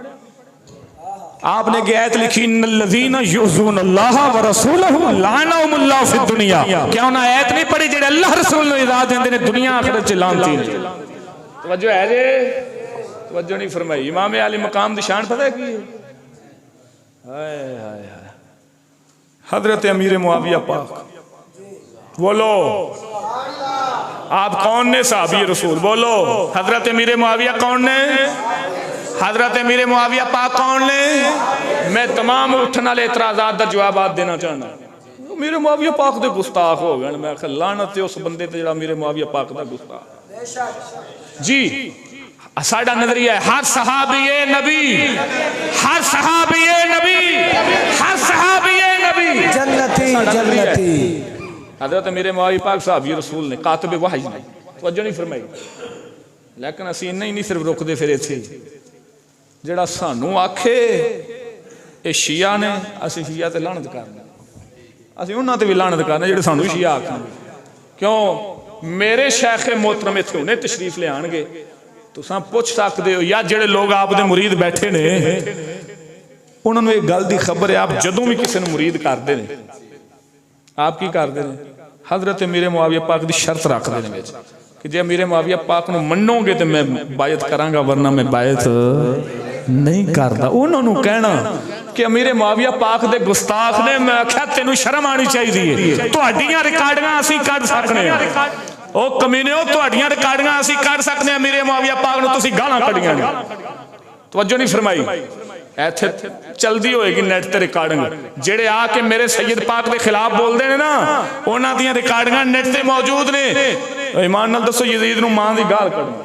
آپ نے کہ آیت لکھی ان الذین یؤذون اللہ ورسولہ لعنہم اللہ فی الدنیا. کیا انہاں آیت نہیں پڑھی جڑے اللہ رسول نے اجازت دیندے نے دنیا آخرت چ لعنتی نے؟ توجہ ہے جی؟ توجہ نہیں فرمائی. امام علی مقام دی شان پتہ ہے کی؟ ہائے ہائے ہائے حضرت امیر معاویہ پاک. بولو آپ کون نے؟ صحابی رسول. بولو حضرت امیر معاویہ کون نے؟ حضرت امیر معاویہ پاک کون نے؟ میں تمام اٹھنے والے اعتراضات دا جوابات دینا چاہنا. امیر معاویہ پاک دے گستاخ ہو گئے. میں کہ لعنت اس بندے تے جڑا امیر معاویہ پاک دا گستاخ. جی ساڈا نظریہ ہے ہر صحابی نبی، ہر صحابی نبی، ہر صحابی نبی جنتی جنتی. حضرت میرے معاویہ پاک صحابی رسول نے کاتب وحی نے. توجہ نہیں فرمائی. لیکن اسی نہیں صرف رک دے پھر تھے جڑا سانو آکھے اے شیعہ نے اسی شیعہ تے لعنت کرنا، اسی انہاں تے بھی لعنت کرنا جڑے سانو شیعہ آکھن. کیوں؟ میرے شیخ محترم ایتھے ہونے تشریف لے آن گے تساں پوچھ سکدے ہو یا جڑے لوگ آپ دے مرید بیٹھے نے انہوں نے ایک گل دی خبر ہے. آپ جدوں بھی کسی نے مرید کردے نے آپ کی کردے نے؟ حضرت امیر معاویہ پاک دی شرط رکھ دے نے کہ جے امیر معاویہ پاک نو منو گے تو میں بیعت کراں گا ورنہ میں بیعت نہیں کردا. انہوں نے کہنا کہ امیر معاویہ پاک دے گستاخ نے. میں آکھیا تینوں شرم آنی چاہیے. تہاڈیاں ریکارڈنگاں اسی کڈ سکنے ہاں. او کمینے او تہاڈیاں ریکارڈنگاں اسی کڈ سکنے ہاں. امیر معاویہ پاک نو تسی گالاں کڈیاں نے. توجہ نہیں فرمائی. ایتھے چل دی ہوئے گی نیٹ تے ریکارڈنگ. جڑے آ کے میرے سید پاک دے خلاف بول دے نا انہاں دیاں ریکارڈنگاں نیٹ تے موجود نے. ایمان نال دسو یزید نو ماں دی گال کڈنا،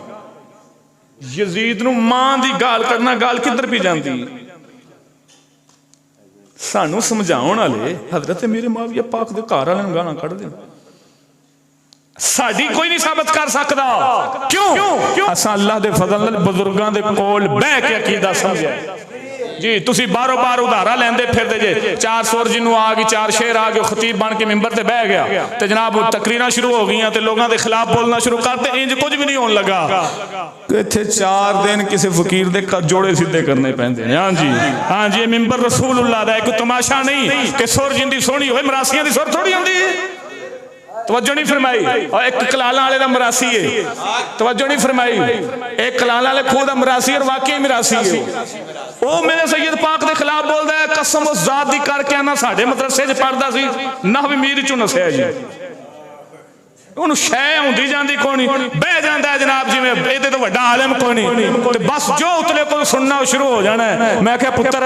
یزید نو ماں دی گال کڈنا گال کدھر پی جاندی؟ سانو سمجھاؤن والے حضرت امیر معاویہ پاک دے گھر والے نوں گالاں کڈ دین. ساڈی کوئی نہیں ثابت کر سکدا. کیوں؟ اساں اللہ دے فضل نال بزرگاں دے کول بیٹھ کے عقیدہ سمجھیا. جی تسی بارو بار ادھارا لیندے پھر دے جے 4 سور جنوں آ گئی 4 شعر آ گئے خطیب بن کے ممبر تے بیٹھ گیا تے جناب تقریراں شروع ہو گئیاں تے لوگاں دے خلاف بولنا شروع کرتے. انج کچھ بھی نہیں ہون لگا. ایتھے 4 دن کسی فقیر دے جوڑے سیدھے کرنے پیندے. ہاں جی ہاں جی ممبر رسول اللہ دا کوئی تماشا نہیں کہ سور جندی سونی ہوئے مراسیاں دی سور تھوڑی ہوندی ہے. توجہ نہیں فرمائی. اور ایک کلالاں والے دا مراسی ہے. توجہ نہیں فرمائی. ایک کلالاں والے کھو دا مراسی اور واقعی مراسی ہے. او میرے سید پاک دے خلاف بول دا ہے قسم و ذات دی کر کے آنا ساڈے مدرسے وچ پڑھدا سی نحو میر چوں نسیا جی. انہوں شے ہوندی جاندی کوئی نہیں بہ جاندا ہے جناب جی میں ایدے تو وڈا عالم کوئی نہیں تے بس جو اتلے کو سننا شروع ہو جانا ہے. میں کہا پتر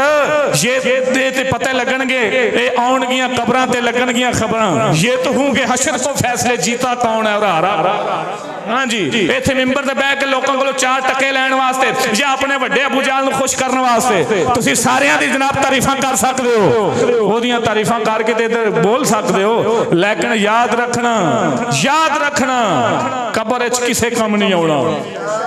یہ تے پتہ لگن گے اے آن گیاں قبراں تے لگن گیاں خبراں یہ تو ہوں گے حشر کو فیصلے جیتا کون ہے اور ہارا. ہاں جی ایتھے ممبر تے بیٹھ کے لوکاں کولوں 4 ٹکے لین واسطے یا اپنے وڈے ابو جہل نوں خوش کرن واسطے تسی ساریاں دی جناب تعریفاں کر سکدے ہو. اودیاں تعریفاں کر کے تے بول سکدے ہو لیکن یاد رکھنا یاد رکھنا قبر اچ کسے کام نہیں آنا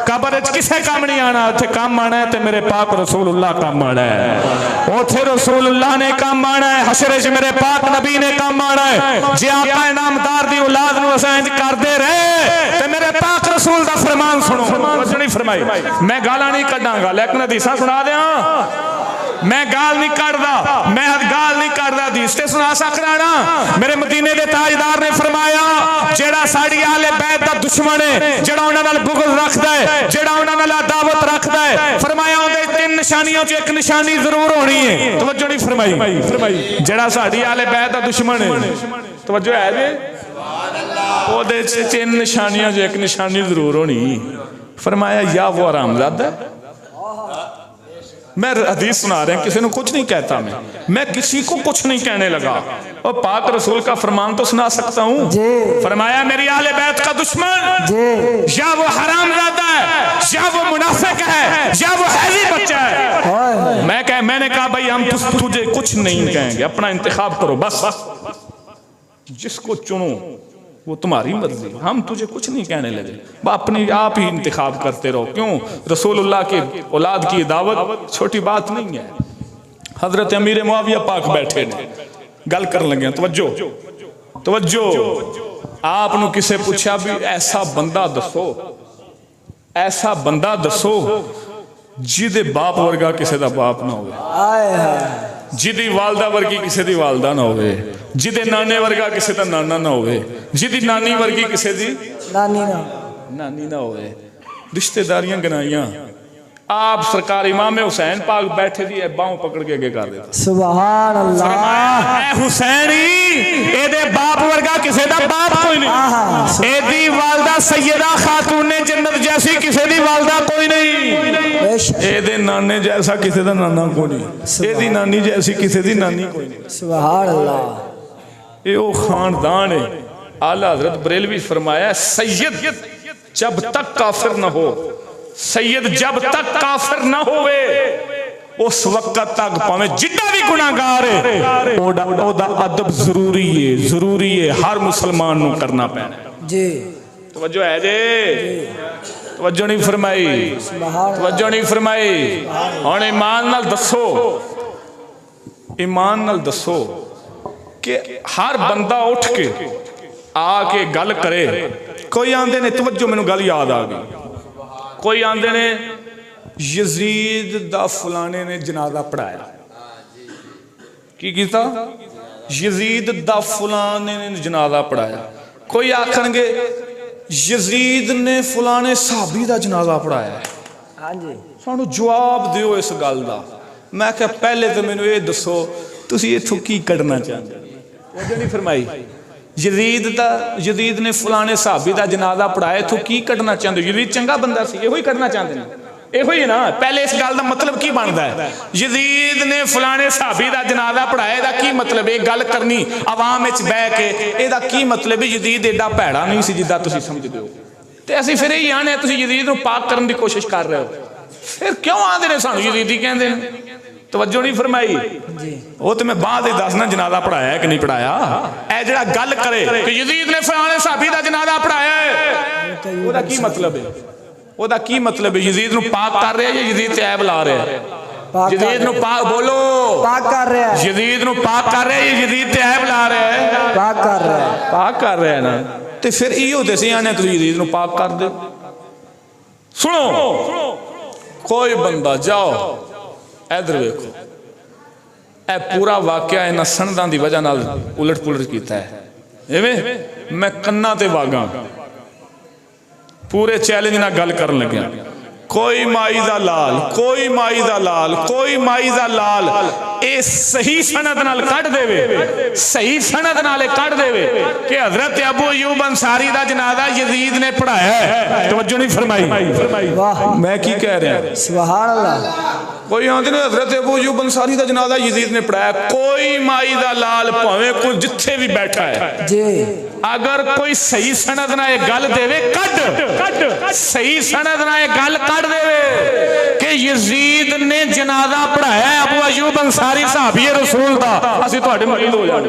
قبر اچ کسے کام نہیں آنا اتھے کام آنا ہے تے میرے پاک رسول اللہ کام آنا ہے اتھے رسول اللہ نے کام آنا ہے حشر اچ میرے پاک نبی نے کام آنا ہے جے آقا انعامدار دی اولاد نو اساں انج کردے رہے تے میرے پاک رسول دا فرمان سنو توجہ نہیں فرمائی میں گالاں نہیں کڈاں گا لیکن حدیثاں سنا دیاں میں گال نہیں کردہ میں گال نہیں کردہ حدیث تے سنا سکنا نا میرے مدینے دے تاجدار نے فرمایا جیڑا ساڑی آل بیت دا دشمن ہے جیڑا انہاں نال بغض رکھدا ہے جیڑا انہاں نال عداوت رکھدا ہے فرمایا اون دے 3 نشانیاں چ ایک نشانی ضرور ہونی ہے توجہ نہیں فرمائی جیڑا ساڑی آل بیت دا دشمن ہے توجہ ہے جی او دے 3 نشانیاں چ ایک نشانی ضرور ہونی فرمایا یا وہ حرامزادہ میں حدیث سنا رہے ہیں کسی نے کچھ نہیں کہتا میں کسی کو کچھ نہیں کہنے لگا اور پاک رسول کا فرمان تو سنا سکتا ہوں فرمایا میری اہل بیت کا دشمن یا وہ حرام زادہ ہے یا وہ منافق ہے یا وہ حیضی بچہ ہے میں نے کہا بھائی ہم تجھے کچھ نہیں کہیں گے اپنا انتخاب کرو بس جس کو چنو وہ تمہاری مرضی ہم تجھے کچھ نہیں کہنے لگے اپنی آپ ہی انتخاب کرتے رہو کیوں رسول اللہ کی اولاد کی دعوت چھوٹی بات نہیں ہے حضرت امیر معاویہ پاک بیٹھے نے گل کر لگے توجہ آپ نے کسے پوچھا بھی ایسا بندہ دسو جیدے باپ ورگا کسے دا باپ نہ ہوئے جیدی والدہ ورگی کسے دی والدہ نہ ہوئے جیدے نانے ورگا کسے دا نانا نہ ہوئے جیدی نانی ورگی کسے دی نانی نہ ہوئے رشتہ داریاں گنائیاں آپ سرکار امام حسین پاک بیٹھے دی باؤں پکڑ کے گے کر دیتا سبحان اللہ اے حسینی اے دے باپ ورگا کسے دا باپ کوئی نہیں اے دی والدہ سیدہ خاتون جنت جیسی کسے دی والدہ کوئی نہیں اے دے نانے جیسا کسے دا نانا کوئی نہیں اے دی نانی جیسی کسے دی نانی کوئی نہیں سبحان اللہ اے او خاندان ہے اعلیٰ حضرت بریلوی فرمایا سید جب تک کافر نہ ہو سید جب تک کافر نہ ہوئے اس وقت تک پاویں جڈا بھی گناہگار ہے او دا ادب ضروری ہے ہر مسلمان نو کرنا پینا جی توجہ ہے جی توجہ نہیں فرمائی ہن ایمان نال دسو کہ ہر بندہ اٹھ کے آ کے گل کرے کوئی آندے نے توجہ میں نو گل یاد آ گئی کوئی آندے نے یزید دا فلانے نے جنازہ پڑھایا کی کیتا یزید دا فلانے نے جنازہ پڑھایا کوئی آکھن گے یزید نے فلانے صحابی دا جنازہ پڑھایا ہے سانو جواب دیو اس گل دا میں کہ پہلے تو میں نو یہ دسو تسی ایتھوں کی کڈنا چاہندے وہ نہیں فرمائی یزید نے فلانے صحابی دا جنازہ پڑھائے تو کی کڈنا چاہندے یزید چنگا بندہ سی یہ ہوئی کڈنا چاہندے ہیں یہ ہوئی نا پہلے اس گل دا مطلب کی بندا ہے یزید نے فلانے صحابی دا جنازہ پڑھائے دا کی مطلب ہے گل کرنی عوام وچ بیٹھ کے اے دا کی مطلب ہے یزید ایڈا بھیڑا نہیں سی جدا تسی سمجھدے ہو تے اسی پھر یہ آنے تسی یزید نو پاک کرن دی کوشش کر رہے ہو پھر کیوں آندے نے سانو یزیدی کہندے نے توجہ نہیں فرمائی وہ تو میں بعد دسنا جنازہ پڑھایا ہے کہ نہیں پڑھایا اے جڑا گل کرے کہ یزید نے فلانے صحابی دا جنازہ پڑھایا ہے وہ دا کی مطلب ہے وہ دا کی مطلب ہے یزید نو پاک کر رہے ہیں یا یزید تے عیب لا رہے ہیں یزید نو پاک بولو پاک کر رہے ہیں یزید نو پاک کر رہے ہیں یزید تے عیب لا رہے ہیں پاک کر رہے ہیں نا تے پھر ایو تے سی آنے تو یزید نو پاک کر دے سنو کوئی بندہ جاؤ ادھر ویکھو اے پورا واقعہ انہاں سنداں دی وجہ نال الٹ پلٹ کیتا ہے ایویں میں کنا تے واگاں پورے چیلنج نال گل کرن لگیا کوئی مائی دا لال اے صحیح سند نال کڈ دے وے کہ حضرت ابو ایوب انصاری دا جنازہ یزید نے پڑھایا ہے توجہ نہیں فرمائی میں کی کہہ رہا ہوں سبحان اللہ کوئی آندے نے حضرت ابو ایوب انصاری دا جنازہ یزید نے پڑھایا کوئی مائی دا لال پاویں کوئی جتھے بھی بیٹھا ہے جی اگر کوئی صحیح سند نہ یہ گل دے وے کڈ صحیح سند نہ یہ گل کڈ دے وے کہ یزید نے جنازہ پڑھایا ہے ابو ایوب انصاری صحابی رسول دا اسی تواڈے مرید ہو جانے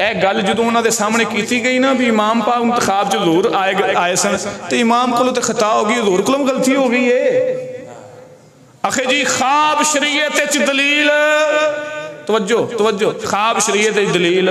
ਇਹ ਗੱਲ ਜਦੋਂ ਉਹਨਾਂ ਦੇ ਸਾਹਮਣੇ ਕੀਤੀ ਗਈ ਨਾ ਵੀ ਇਮਾਮ ਪਾਕ ਇੰਤਖਾਬ ਚ ਹਜ਼ੂਰ ਆਏ ਸਨ ਤੇ ਇਮਾਮ ਕੋਲੋਂ ਤੇ ਖਤਾ ਹੋ ਗਈ ਹਜ਼ੂਰ ਕੋਲੋਂ ਗਲਤੀ ਹੋ ਗਈ ਏ ਆਖੇ ਜੀ ਖਾਬ ਸ਼ਰੀਅਤ ਚ ਦਲੀਲ ਤਵੱਜੋ ਤਵੱਜੋ ਖਾਬ ਸ਼ਰੀਅਤ ਚ ਦਲੀਲ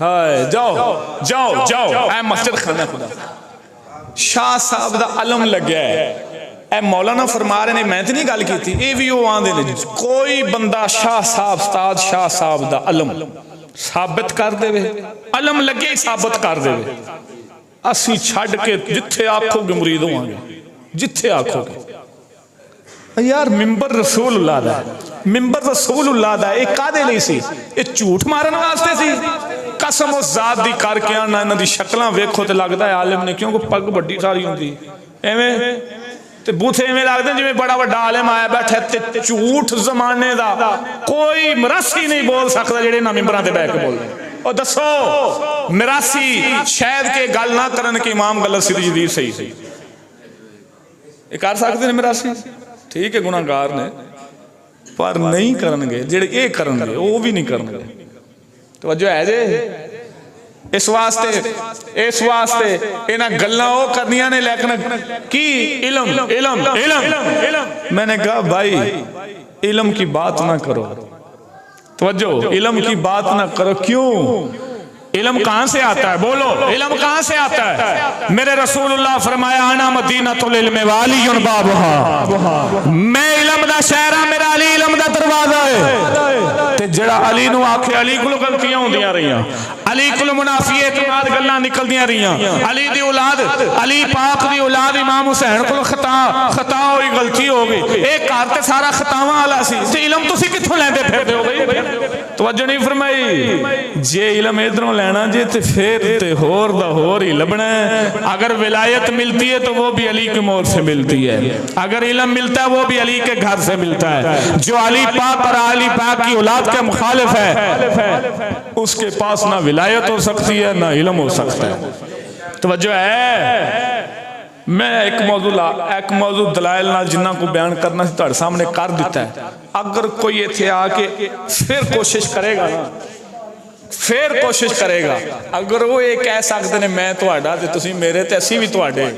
ہائے جاؤ جاؤ جاؤ اے مسجد خانہ خدا شاہ صاحب دا علم لگیا ہے اے مولانا فرما رہے نے میں تے نہیں گل کیتی اے وی او آندے نے کوئی بندہ شاہ صاحب استاد شاہ صاحب دا علم ثابت کر دے علم لگے ہی ثابت کر دے اسی چھڈ کے جتھے آکھو گے مرید ہوواں گے جتھے آکھو گے یار ممبر رسول اللہ دا ممبر رسول اللہ دا ایک کادے لئی سی یہ جھوٹ مارن واسطے سی قسم اس ذات دی کر کے آنا انہاں دی شکلاں ویکھو تے لگدا ہے عالم نے کیونکہ پگ بڑی ساری ہوندی ایویں تے بوتھے میں لگدے جویں بڑا بڑا عالم آیا بیٹھا تے جھوٹ زمانے دا کوئی مراسی نہیں بول سکدا جڑے نہ ممبراں تے بیٹھ کے بولدے او دسو مراسی شاید کہ گل نہ کرن کہ امام غلط سی جدید صحیح یہ کر سکتے ہیں مراسی ٹھیک ہے گناہگار نے پر نہیں کرن گے جڑے اے کرن گے وہ بھی نہیں کرن گے توجہ ہے جے اس واسطے انہاں گلاں او کرنیاں نے لیکن کی علم علم علم میں نے کہا بھائی علم کی بات نہ کرو توجہ علم کی بات نہ کرو کیوں علم کہاں سے آتا ہے بولو علم کہاں سے آتا ہے میرے رسول اللہ فرمایا انا مدینۃ العلم وعلی بابھا میں علم دا شہر ہاں میرا علی علم دا دروازہ ہے تے جڑا علی نو آکھے علی کولوں غلطیاں ہوندیاں رہیاں علی کولوں منافی اعتماد گلاں نکلدیاں رہیاں علی دی اولاد علی پاک دی اولاد امام حسین کولوں خطا ہوئی غلطی ہو گئی اے گھر تے سارا خطاواں والا سی تے علم تسی کتھوں لیندے پھردے ہو بھائی توجہ نہیں فرمائی جے علم ادھروں لینا جے تے پھر تے ہور دا ہور ہی لبنا ہے اگر ولایت ملتی ہے تو وہ بھی علی کی مور سے ملتی ہے اگر علم ملتا ہے وہ بھی علی کے گھر سے ملتا ہے جو علی پاک اور علی پاک کی اولاد کے مخالف ہے اس کے پاس نہ ولایت ہو سکتی ہے نہ علم ہو سکتا ہے توجہ ہے میں ایک موضوع دلائل نال جنہ کو بیان کرنا سے تہاڈے سامنے کر دیتا ہے اگر کوئی ایتھے آ کے پھر کوشش کرے گا نا پھر کوشش کرے گا اگر وہ یہ کہہ سکتے ہیں میں تہاڈا تے تسی میرے تے اسی بھی تہاڈے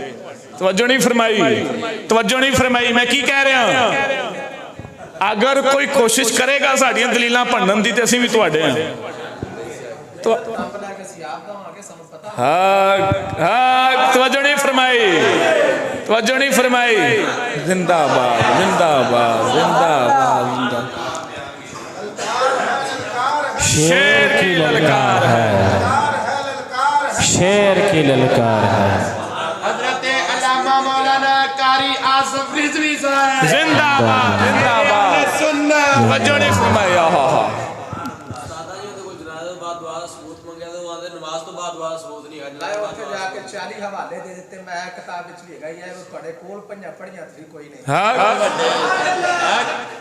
توجہ نہیں فرمائی میں کی کہہ رہا ہوں اگر کوئی کوشش کرے گا ساڈیاں دلیلاں بھنن دی تے اسی بھی تہاڈے ہیں تو ہاں توجہ نہیں فرمائی زندہ باد زندہ باد زندہ باد شیر کی للکار ہے شیر کی للکار ہے حضرت علامہ مولانا قاری آصف رضوی صاحب زندہ باد زندہ باد سنت توجہ نہیں فرمائی دادا جی کوئی جنازے بعد دعا دا ثبوت منگیا تو آدھے نماز تو بعد دعا دا ثبوت نہیں ہے لائے وقت جا کے 40 حوالے دے دیتے میں کتاب وچ لکھ گئی ہے وہ تھوڑے کول پڑھیاں تھی کوئی نہیں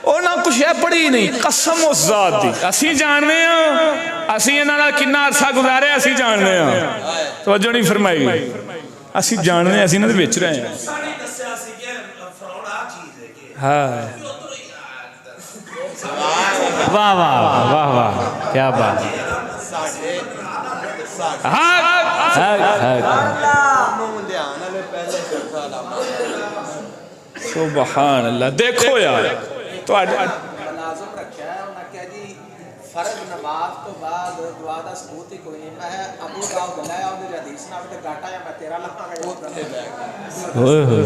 انہاں کچھ ہے پڑھی نہیں قسم اس ذات دی اسی جاننے ہیں اسی انہاں نال کنا عرصہ گزارے اسی جاننے ہیں توجہ نہیں فرمائی اسی جاننے اسی انہاں دے وچ رہے ہیں ہاں واہ واہ واہ واہ کیا بات سبحان اللہ دیکھو یار تو ملازم رکھا ہے انہاں کہا جی فرض نماز تو بعد دعا دا ثبوت ہی کوئی نہیں میں ابو داؤد بلایا اور حدیث نال تے گاٹا یا میں 13 لاکھ کا وہ کرتے بیٹھ ہوئے ہوئے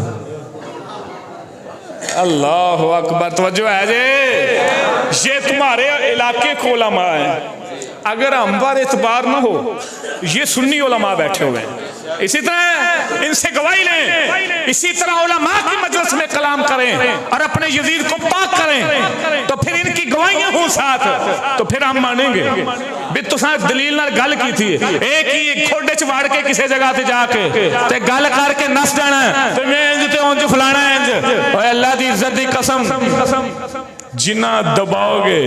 اللہ اکبر توجہ ہے جی یہ تمہارے علاقے کو علماء ہیں اگر ہم پر اعتبار نہ ہو یہ سنی علماء بیٹھے ہوئے ہیں اسی طرح ان سے گواہی لیں اسی طرح علماء کی مجلس میں کلام کریں اور اپنے یزید کو پاک کریں تو پھر ان کی گواہیاں ہوں ساتھ تو پھر ہم مانیں گے بھی تو ساتھ دلیل نال گل کی تھی ایک ہی کھوڑے چوار کے کسی جگہ تے جا کے تے گل کر کے نس جانا ہے تو میں انج تے انج فلانا ہے انج اوے اللہ دی عزت دی قسم جنہ دباؤ گے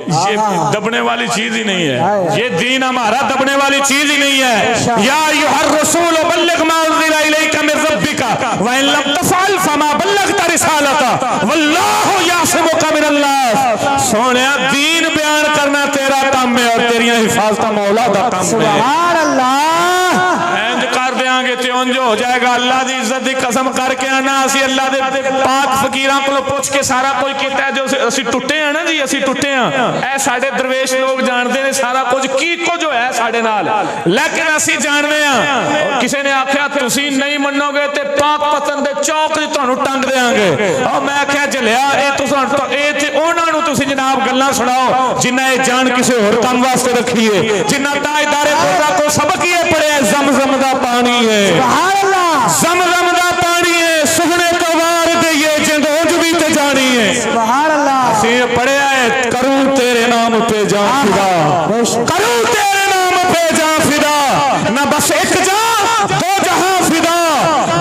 یہ دبنے والی چیز ہی نہیں ہے یہ دین ہمارا دبنے والی چیز ہی نہیں ہے یا ایھا الرسول بلغ ما انزل الیک من ربک وان لم تفعل فما بلغت رسالتہ واللہ یعصمک من الناس سونیا دین بیان کرنا تیرا کام ہے اور تیریاں حفاظت مولا دا کام ہے سبحان اللہ انج کر دیاں گے تے انج ہو جائے گا اللہ دی عزت دی قسم کر کے آنا اسی اللہ دے پاک فقیراں کولوں پوچھ کے سارا کچھ کیتا ہے جو اسی ٹوٹے ہیں نا جی اسی ٹوٹے ہیں اے ساڈے درویش لوگ جانتے نے سارا کچھ کی کچھ ہویا ہے ساڈے نال لیکن اسی جاننے ہیں کسی نے آکھیا تسی نہیں منو گے تے پاک پتن دے چوک تے تانوں ٹنگ دیاں گے او میں آکھیا جلیا اے تساں اے تے انہاں نوں تسی جناب گلاں سناؤ جنہاں اے جان کسے ہور کام واسطے رکھی ہے جنہاں تاجدار خدا کو سبق یہ پڑھیا زمزم دا پانی ہے سبحان اللہ زمزم دا پانی ہے سہنے کو وار دے یہ جندوج بھی تے جانی ہے سبحان اللہ اسی پڑھیا ہے کروں تیرے نام پہ جان فدا کروں تیرے نام پہ جان فدا نہ بس ایک جان دو جہاں فدا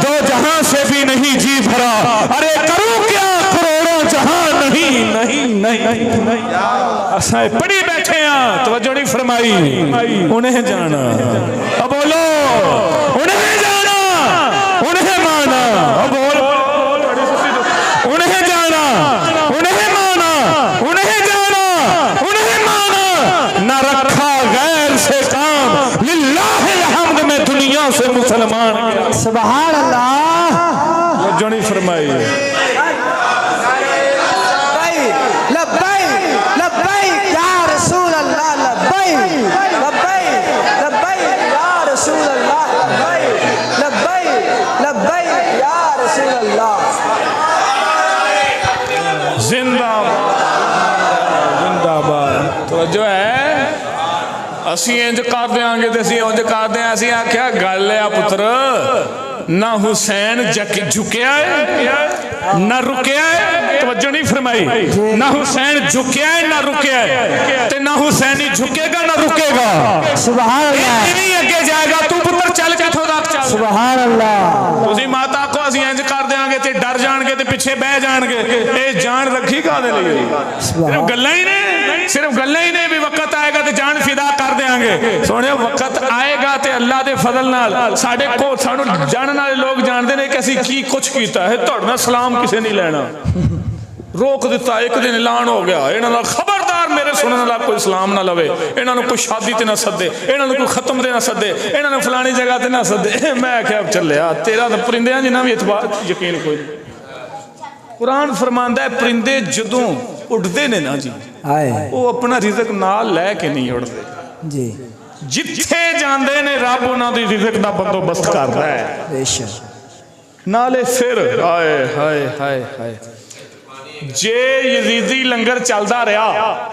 دو جہاں سے بھی نہیں جی بھرا ارے کروں کیا کروڑوں جہاں نہیں نہیں نہیں اسائے پڑھی بیٹھے ہیں توجہ نہیں فرمائی انہیں جانا اب بولو انہیں جانا انہیں مانا اب بول انہیں جانا انہیں مانا انہیں جانا انہیں مانا نہ رکھا غیر سے کام للہ الحمد میں دنیا سے مسلمان سبحان اللہ توجہ نہیں فرمائی لبیک لبیک یا رسول اللہ لبیک لبیک لبیک یا رسول اللہ لبیک لبیک لبیک یا رسول اللہ زندہ باد توجہ ہے اسی انج کر دیاں گے تے اسی انج کر دیاں اسی آکھیا گل ہے پتر نہ حسین جھکیا ہے نہ رکیا ہے توجہ نہیں فرمائی نہ حسین جھکیا ہے نہ رکیا ہے تے نہ حسینی جھکے گا نہ رکے گا سبحان اللہ نہیں اگے جائے گا تو پتر چل کے تھو تک چل سبحان اللہ تسی ماتا کو اسی انج کر دیاں گے تے ڈر جان گے تے پیچھے بہ جان گے اے جان رکھی کا دے لئی صرف گلاں ہی نے صرف گلاں ہی نے بھی وقت آئے گا تے جان فدا کر دیاں گے سونے وقت آئے گا تے اللہ دے فضل نال ساڈے کو سانو جانن والے لوگ جاندے نے کہ اسی کی کچھ کیتا ہے تہاڈے نال سلام کسے نہیں لینا روک دیتا ایک دن اعلان ہو گیا انہاں دا خبردار میرے سنن والا کوئی اسلام نہ لوے انہاں نوں کوئی شادی تے نہ سدے انہاں نوں کوئی ختم تے نہ سدے انہاں نوں فلانی جگہ تے نہ سدے میں کہ اب چلیا تیرا تے پرندیاں جنہاں بھی اعتبار یقین کوئی نہیں قرآن فرماندا ہے پرندے جدوں اڑدے نے نا جی وہ اپنا رزق نال لے کے نہیں اڑدے جی جتھے جاندے نے رب انہاں دی رزق دا بندوبست کردا ہے بے شک نالے پھر ہائے ہائے ہائے ہائے جے یزیدی لنگر چلدا رہا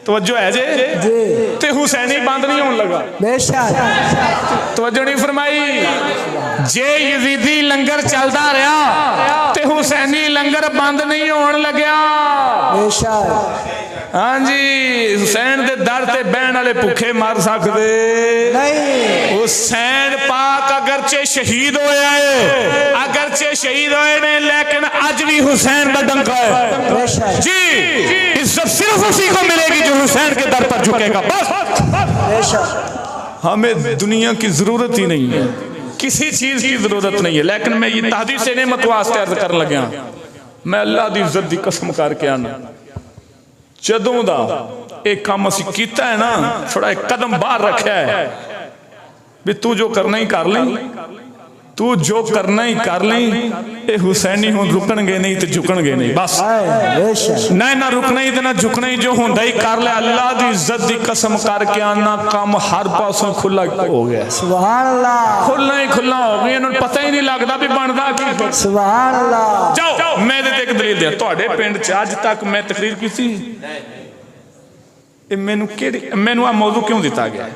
توجہ ہے جے تے حسینی بند نہیں ہون لگا بے شک توجہ نہیں فرمائی جے یزیدی لنگر چلدا رہا تے حسینی لنگر بند نہیں ہون لگیا بے شک ہاں جی حسین دے در تے بہن والے بھوکے مر سکدے نہیں حسین پاک اگرچہ شہید ہویا ہے اگرچہ شہید ہوئے نے لیکن اج بھی حسین دا ڈنکا ہے جی عزت صرف اسی کو ملے گی جو حسین کے در پر جھکے گا بس بے شک ہمیں دنیا کی ضرورت ہی نہیں ہے کسی چیز کی ضرورت نہیں ہے لیکن میں یہ تحدیث نعمت واسطے عرض کرنے لگا میں اللہ دی عزت دی قسم کر کے آنا جدوں دا ایک کام اسی کیتا ہے نا تھوڑا ایک قدم باہر رکھا ہے بھی تو جو کرنا ہی کر لیں تو جو کرنا ہی کر لیں اے حسینی ہوں رکن گے نہیں تو جھکن گے نہیں بس نہ رکنا ہی تو نہ جھکنا ہی جو ہوں دائی کر لے اللہ دی عزت دی قسم کر کے آنا کام ہر پاسوں کھلا ہو گیا سبحان اللہ کھلنا ہی کھلا ہو گیا انہوں پتہ ہی نہیں لگتا بھی بندہ کی سبحان اللہ جاؤ میں دیتے ایک دلیل دیا تو اڑے پینڈ چاج تک میں تقریر کی تھی مینو آ موضوع کیوں دیتا گیا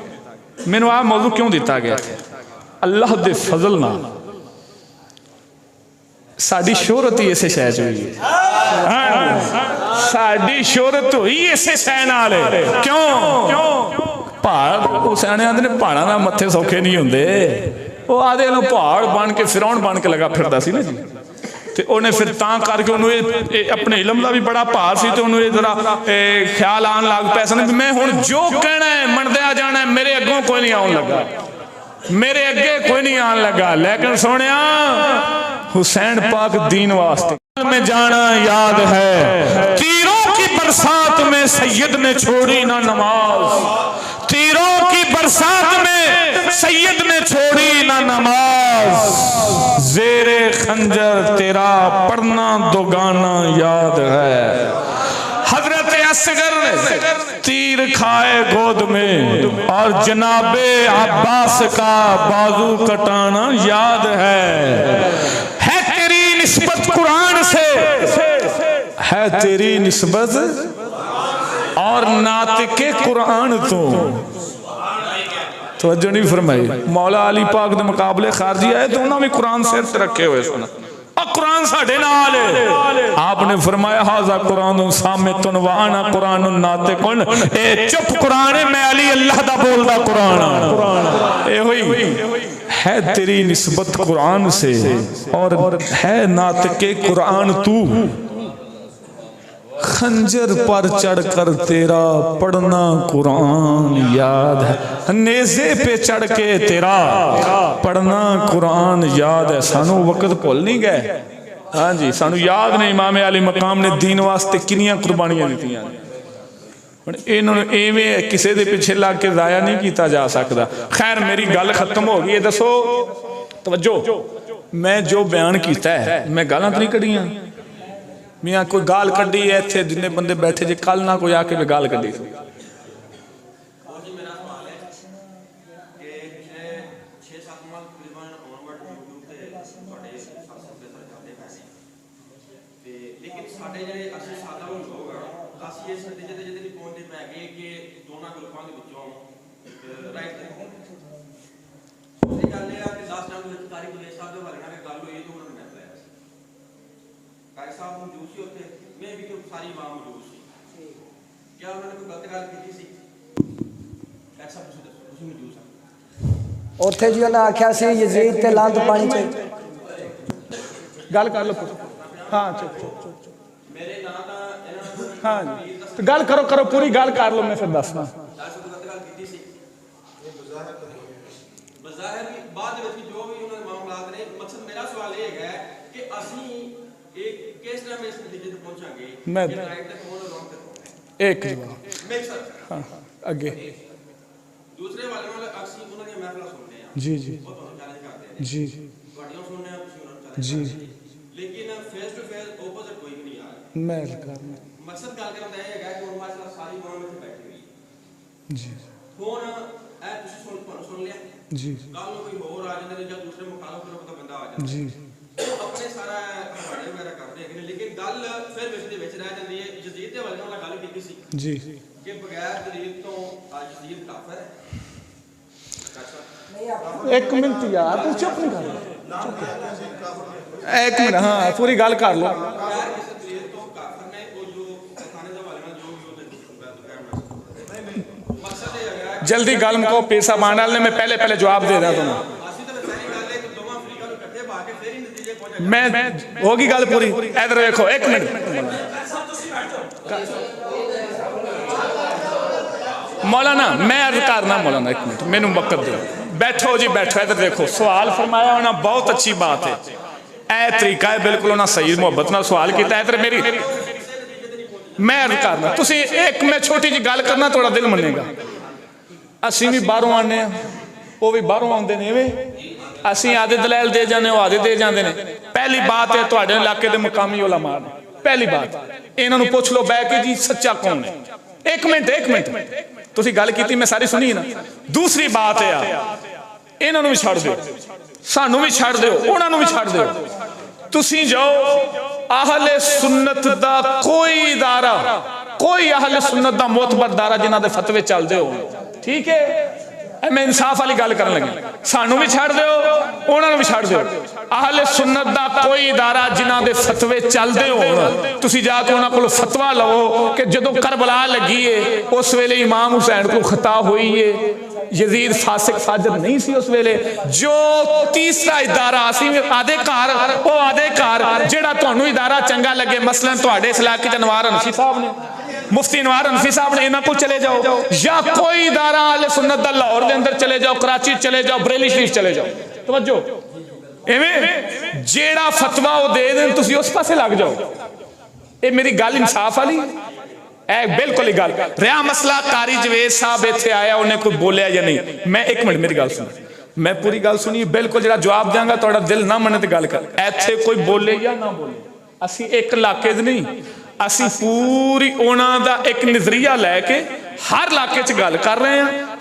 مینو آ موضوع کیوں دیتا گیا تھے اللہ دے فضل نہ ساڑی شہرت ہی ایسے شہر ہوئی ہے ساڑی شہرت ہوئی ایسے شہر نہ لے کیوں پہاڑ وہ سیانے آدھے نے پہاڑا نہ متھے سوکھے نہیں ہوندے وہ آدھے انہوں پہاڑ بان کے فرعون بان کے لگا پھردا سی نا جی تے انہیں پھر تاں کر کے انہوں اپنے علم دا بھی بڑا پہاڑ سی تے انہوں ذرا خیال آن لگ پیسا نہیں میں ہوں جو کہنا ہے من دیا جانا ہے میرے اگوں کوئی نہیں آن لگا میرے اگے کوئی نہیں آن لگا لیکن سونیا حسین پاک دین واسطے میں جانا یاد ہے تیروں کی برسات میں سید نے چھوڑی نہ نماز تکبیروں کی برسات میں سید نے چھوڑی نہ نماز، زیر خنجر تیرا پڑھنا دوگانا یاد ہے۔ حضرت اصغر نے تیر کھائے گود میں اور جناب عباس کا بازو کٹانا یاد ہے تیری نسبت قرآن سے، ہے تیری نسبت اور ناطق قرآن تو توجہ نہیں فرمائی۔ مولا علی پاک دے مقابلے خارجی آئے تو انہوں نے قرآن سر سے رکھے ہوئے سنا، اور قرآن ساڑھے نال ہے۔ آپ نے فرمایا حاضر قرآن سامتن وانا قرآن ناطقن، اے چپ قرآن ہے، میں علی اللہ دا بول دا قرآن اے ہوئی ہے تیری نسبت قرآن سے اور ہے ناطق قرآن تو، خنجر پر چڑھ کر تیرا پڑھنا قرآن یاد ہے، نیزے پہ چڑھ کے تیرا پڑھنا قرآن یاد ہے۔ سانو وقت بھول نہیں گئے، ہاں جی سانو یاد نہیں امام علی مقام نے دین واسطے کنیاں قربانیاں دیتی ہیں، انہوں نے ایویں کسی دے پیچھے لگ کے ضائع نہیں کیتا جا سکتا۔ خیر میری گل ختم ہو گئی ہے، دسو توجہ، میں جو بیان کیتا ہے میں گالاں تو نہیں کڑیاں، میاں کوئی گال کڈی ہے تھے جنہیں بندے بیٹھے جے کل نہ کوئی آکے بھی گال کڈی تھی۔ اوتھے جی انہاں آکھیا سی یزید تے لانت پانی چاہیے، گل کر لو ہاں ہاں گل کرو پوری گل کر لو، میں پھر دسنا۔ بظاہر بعد جو بھی انہوں نے معاملات نے، مقصد میرا سوال یہ ہے کہ اسی ایک کس طرح میں اس نتیجے تک پہنچا گے میں کہ رائٹ تک کون اور رانگ تک ایک جواب ہاں اگے دوسرے والے والے اکثر انہوں نے محفلہ سنتے ہیں جی جی بہت بہت چیلنج کرتے ہیں جی گاڑیاں سننے ہیں کسی انہوں نے جی لیکن فیس ٹو فیس اوپوزٹ کوئی بھی نہیں آ رہا۔ میں مقصد گل کرنا یہ ہے کہ وہ ماشاءاللہ ساری قوم میں بیٹھی ہوئی جی کون اے تسی سن لیا جی کل کوئی اور آ جاندے نے یا دوسرے مخالف گروپ دا بندہ آ جاندا جی اپنے سارا ہڑے وغیرہ کرتے ہیں لیکن گل پھر وچ دے وچ رہ جاندی ہے۔ یزید دے والے نال گل کیتی سی جی کہ بغیر دلیل تو یزید کافر ہے۔ ایک منٹ یار تو چپ نہیں کر ایک منٹ ہاں پوری گل کر لو۔ جلدی گل مکو پیسہ مانال نے میں پہلے جواب دے رہا تمہیں میں ہوگی گل پوری ادھر دیکھو ایک منٹ مولانا میں عرض کرنا مولانا ایک منٹ میں نے وقت دو بیٹھو جی بیٹھو ادھر دیکھو سوال فرمایا ہونا بہت اچھی بات ہے اے طریقہ ہے بالکل ہونا صحیح محبت نہ سوال کیتا ہے ادھر میری میں عرض کرنا تسی ایک میں چھوٹی جی گل کرنا تھوڑا دل منے گا اسی بھی باہروں آنے ہیں وہ بھی باہروں آندے نے اسی آدھے دلائل دے جانے وہ آدھے دے جاندے نے پہلی بات ہے تو آڑے علاقے دے مقامی علماء نے پہلی بات انہوں نے پوچھ لو بے کہ جی سچا کون ہے ایک منٹ تسی گل کیتی میں ساری سنی نا دوسری بات ہے انہوں نے بھی چھاڑ دو سانوں بھی چھاڑ دو انہوں نے بھی چھاڑ دو تسی جاؤ اہل سنت دا کوئی ادارہ کوئی اہل سنت دا معتبر دارہ جنہ دے فتوے چل دے ہو ٹھیک ہے میں انصاف والی گل کرنے لگی سانوں بھی چھاڑ دیو انہوں نے بھی چھاڑ دیو اہل سنت دا کوئی ادارہ جنہ دے فتوے چل دے ہو تسی جا کے انہوں کو فتوہ لو کہ جدو کربلا لگی ہے اس ویلے امام حسین کو خطا ہوئی ہے یزید فاسق فاجر نہیں سی اس ویلے جو تیسرا ادارہ آسی آدھے کار وہ آدھے کار جیڑا تو انہوں ادارہ چنگا لگے مثلا تو آڑے اصلاح کی جنوار انشی صاحب نے مفتی انوار انفی صاحب نے انہاں کو چلے جاؤ یا کوئی ادارہ اہل سنت دا لاہور دے اندر چلے جاؤ کراچی چلے جاؤ بریلی شریف چلے جاؤ توجہ ایویں جیڑا فتوہ وہ دے دیں تسی اس پاسے لگ جاؤ اے میری گل انصاف والی ਬਿਲਕੁਲ ਹੀ ਗੱਲ ਰਿਹਾ ਮਸਲਾ ਕਾਰੀ ਜਵੇਦ ਸਾਹਿਬ ਇੱਥੇ ਆਇਆ ਉਹਨੇ ਕੋਈ ਬੋਲਿਆ ਜਾਂ ਨਹੀਂ ਮੈਂ ਇੱਕ ਮਿੰਟ ਮੇਰੀ ਗੱਲ ਸੁਣ ਮੈਂ ਪੂਰੀ ਗੱਲ ਸੁਣੀ ਬਿਲਕੁਲ ਜਿਹੜਾ ਜਵਾਬ ਦਿਆਂਗਾ ਤੁਹਾਡਾ ਦਿਲ ਨਾ ਮੰਨੇ ਤੇ ਗੱਲ ਕਰ ਇੱਥੇ ਕੋਈ ਬੋਲੇ ਜਾਂ ਨਾ ਬੋਲੇ ਅਸੀਂ ਇੱਕ ਇਲਾਕੇ 'ਚ ਨਹੀਂ ਅਸੀਂ ਪੂਰੀ ਉਹਨਾਂ ਦਾ ਇੱਕ ਨਜ਼ਰੀਆ ਲੈ ਕੇ ਹਰ ਇਲਾਕੇ 'ਚ ਗੱਲ ਕਰ ਰਹੇ ਹਾਂ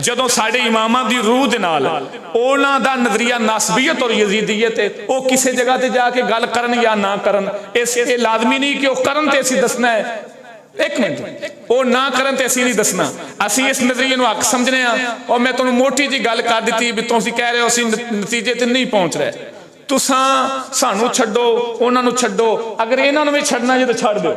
ਜਦੋਂ ਸਾਡੇ ਇਮਾਮਾਂ ਦੀ ਰੂਹ ਦੇ ਨਾਲ ਉਹਨਾਂ ਦਾ ਨਜ਼ਰੀਆ ਨਾਸਬੀਅਤ ਔਰ ਯਜ਼ੀਦੀਅਤ ਹੈ ਉਹ ਕਿਸੇ ਜਗ੍ਹਾ ਤੇ ਜਾ ਕੇ ਗੱਲ ਕਰਨ ਜਾਂ ਨਾ ਕਰਨ ਇਸ ਇਹ ਲਾਜ਼ਮੀ ਨਹੀਂ ਕਿ ਉਹ ਕਰਨ ਤੇ ਅਸੀਂ ਦੱਸਣਾ ਹੈ ਇੱਕ ਮਿੰਟ ਉਹ ਨਾ ਕਰਨ ਤੇ ਅਸੀਂ ਨਹੀਂ ਦੱਸਣਾ ਅਸੀਂ ਇਸ ਨਜ਼ਰੀਏ ਨੂੰ ਹੱਕ ਸਮਝਨੇ ਆ ਔਰ ਮੈਂ ਤੁਹਾਨੂੰ ਮੋਟੀ ਜੀ ਗੱਲ ਕਰ ਦਿੱਤੀ ਵੀ ਤੁਸੀਂ ਕਹਿ ਰਹੇ ਹੋ ਅਸੀਂ ਨਤੀਜੇ ਤੇ ਨਹੀਂ ਪਹੁੰਚ ਰਹੇ ਤੁਸਾਂ ਸਾਨੂੰ ਛੱਡੋ ਉਹਨਾਂ ਨੂੰ ਛੱਡੋ ਅਗਰ ਇਹਨਾਂ ਨੂੰ ਵੀ ਛੱਡਣਾ ਜੇ ਤਾਂ ਛੱਡ ਦਿਓ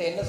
3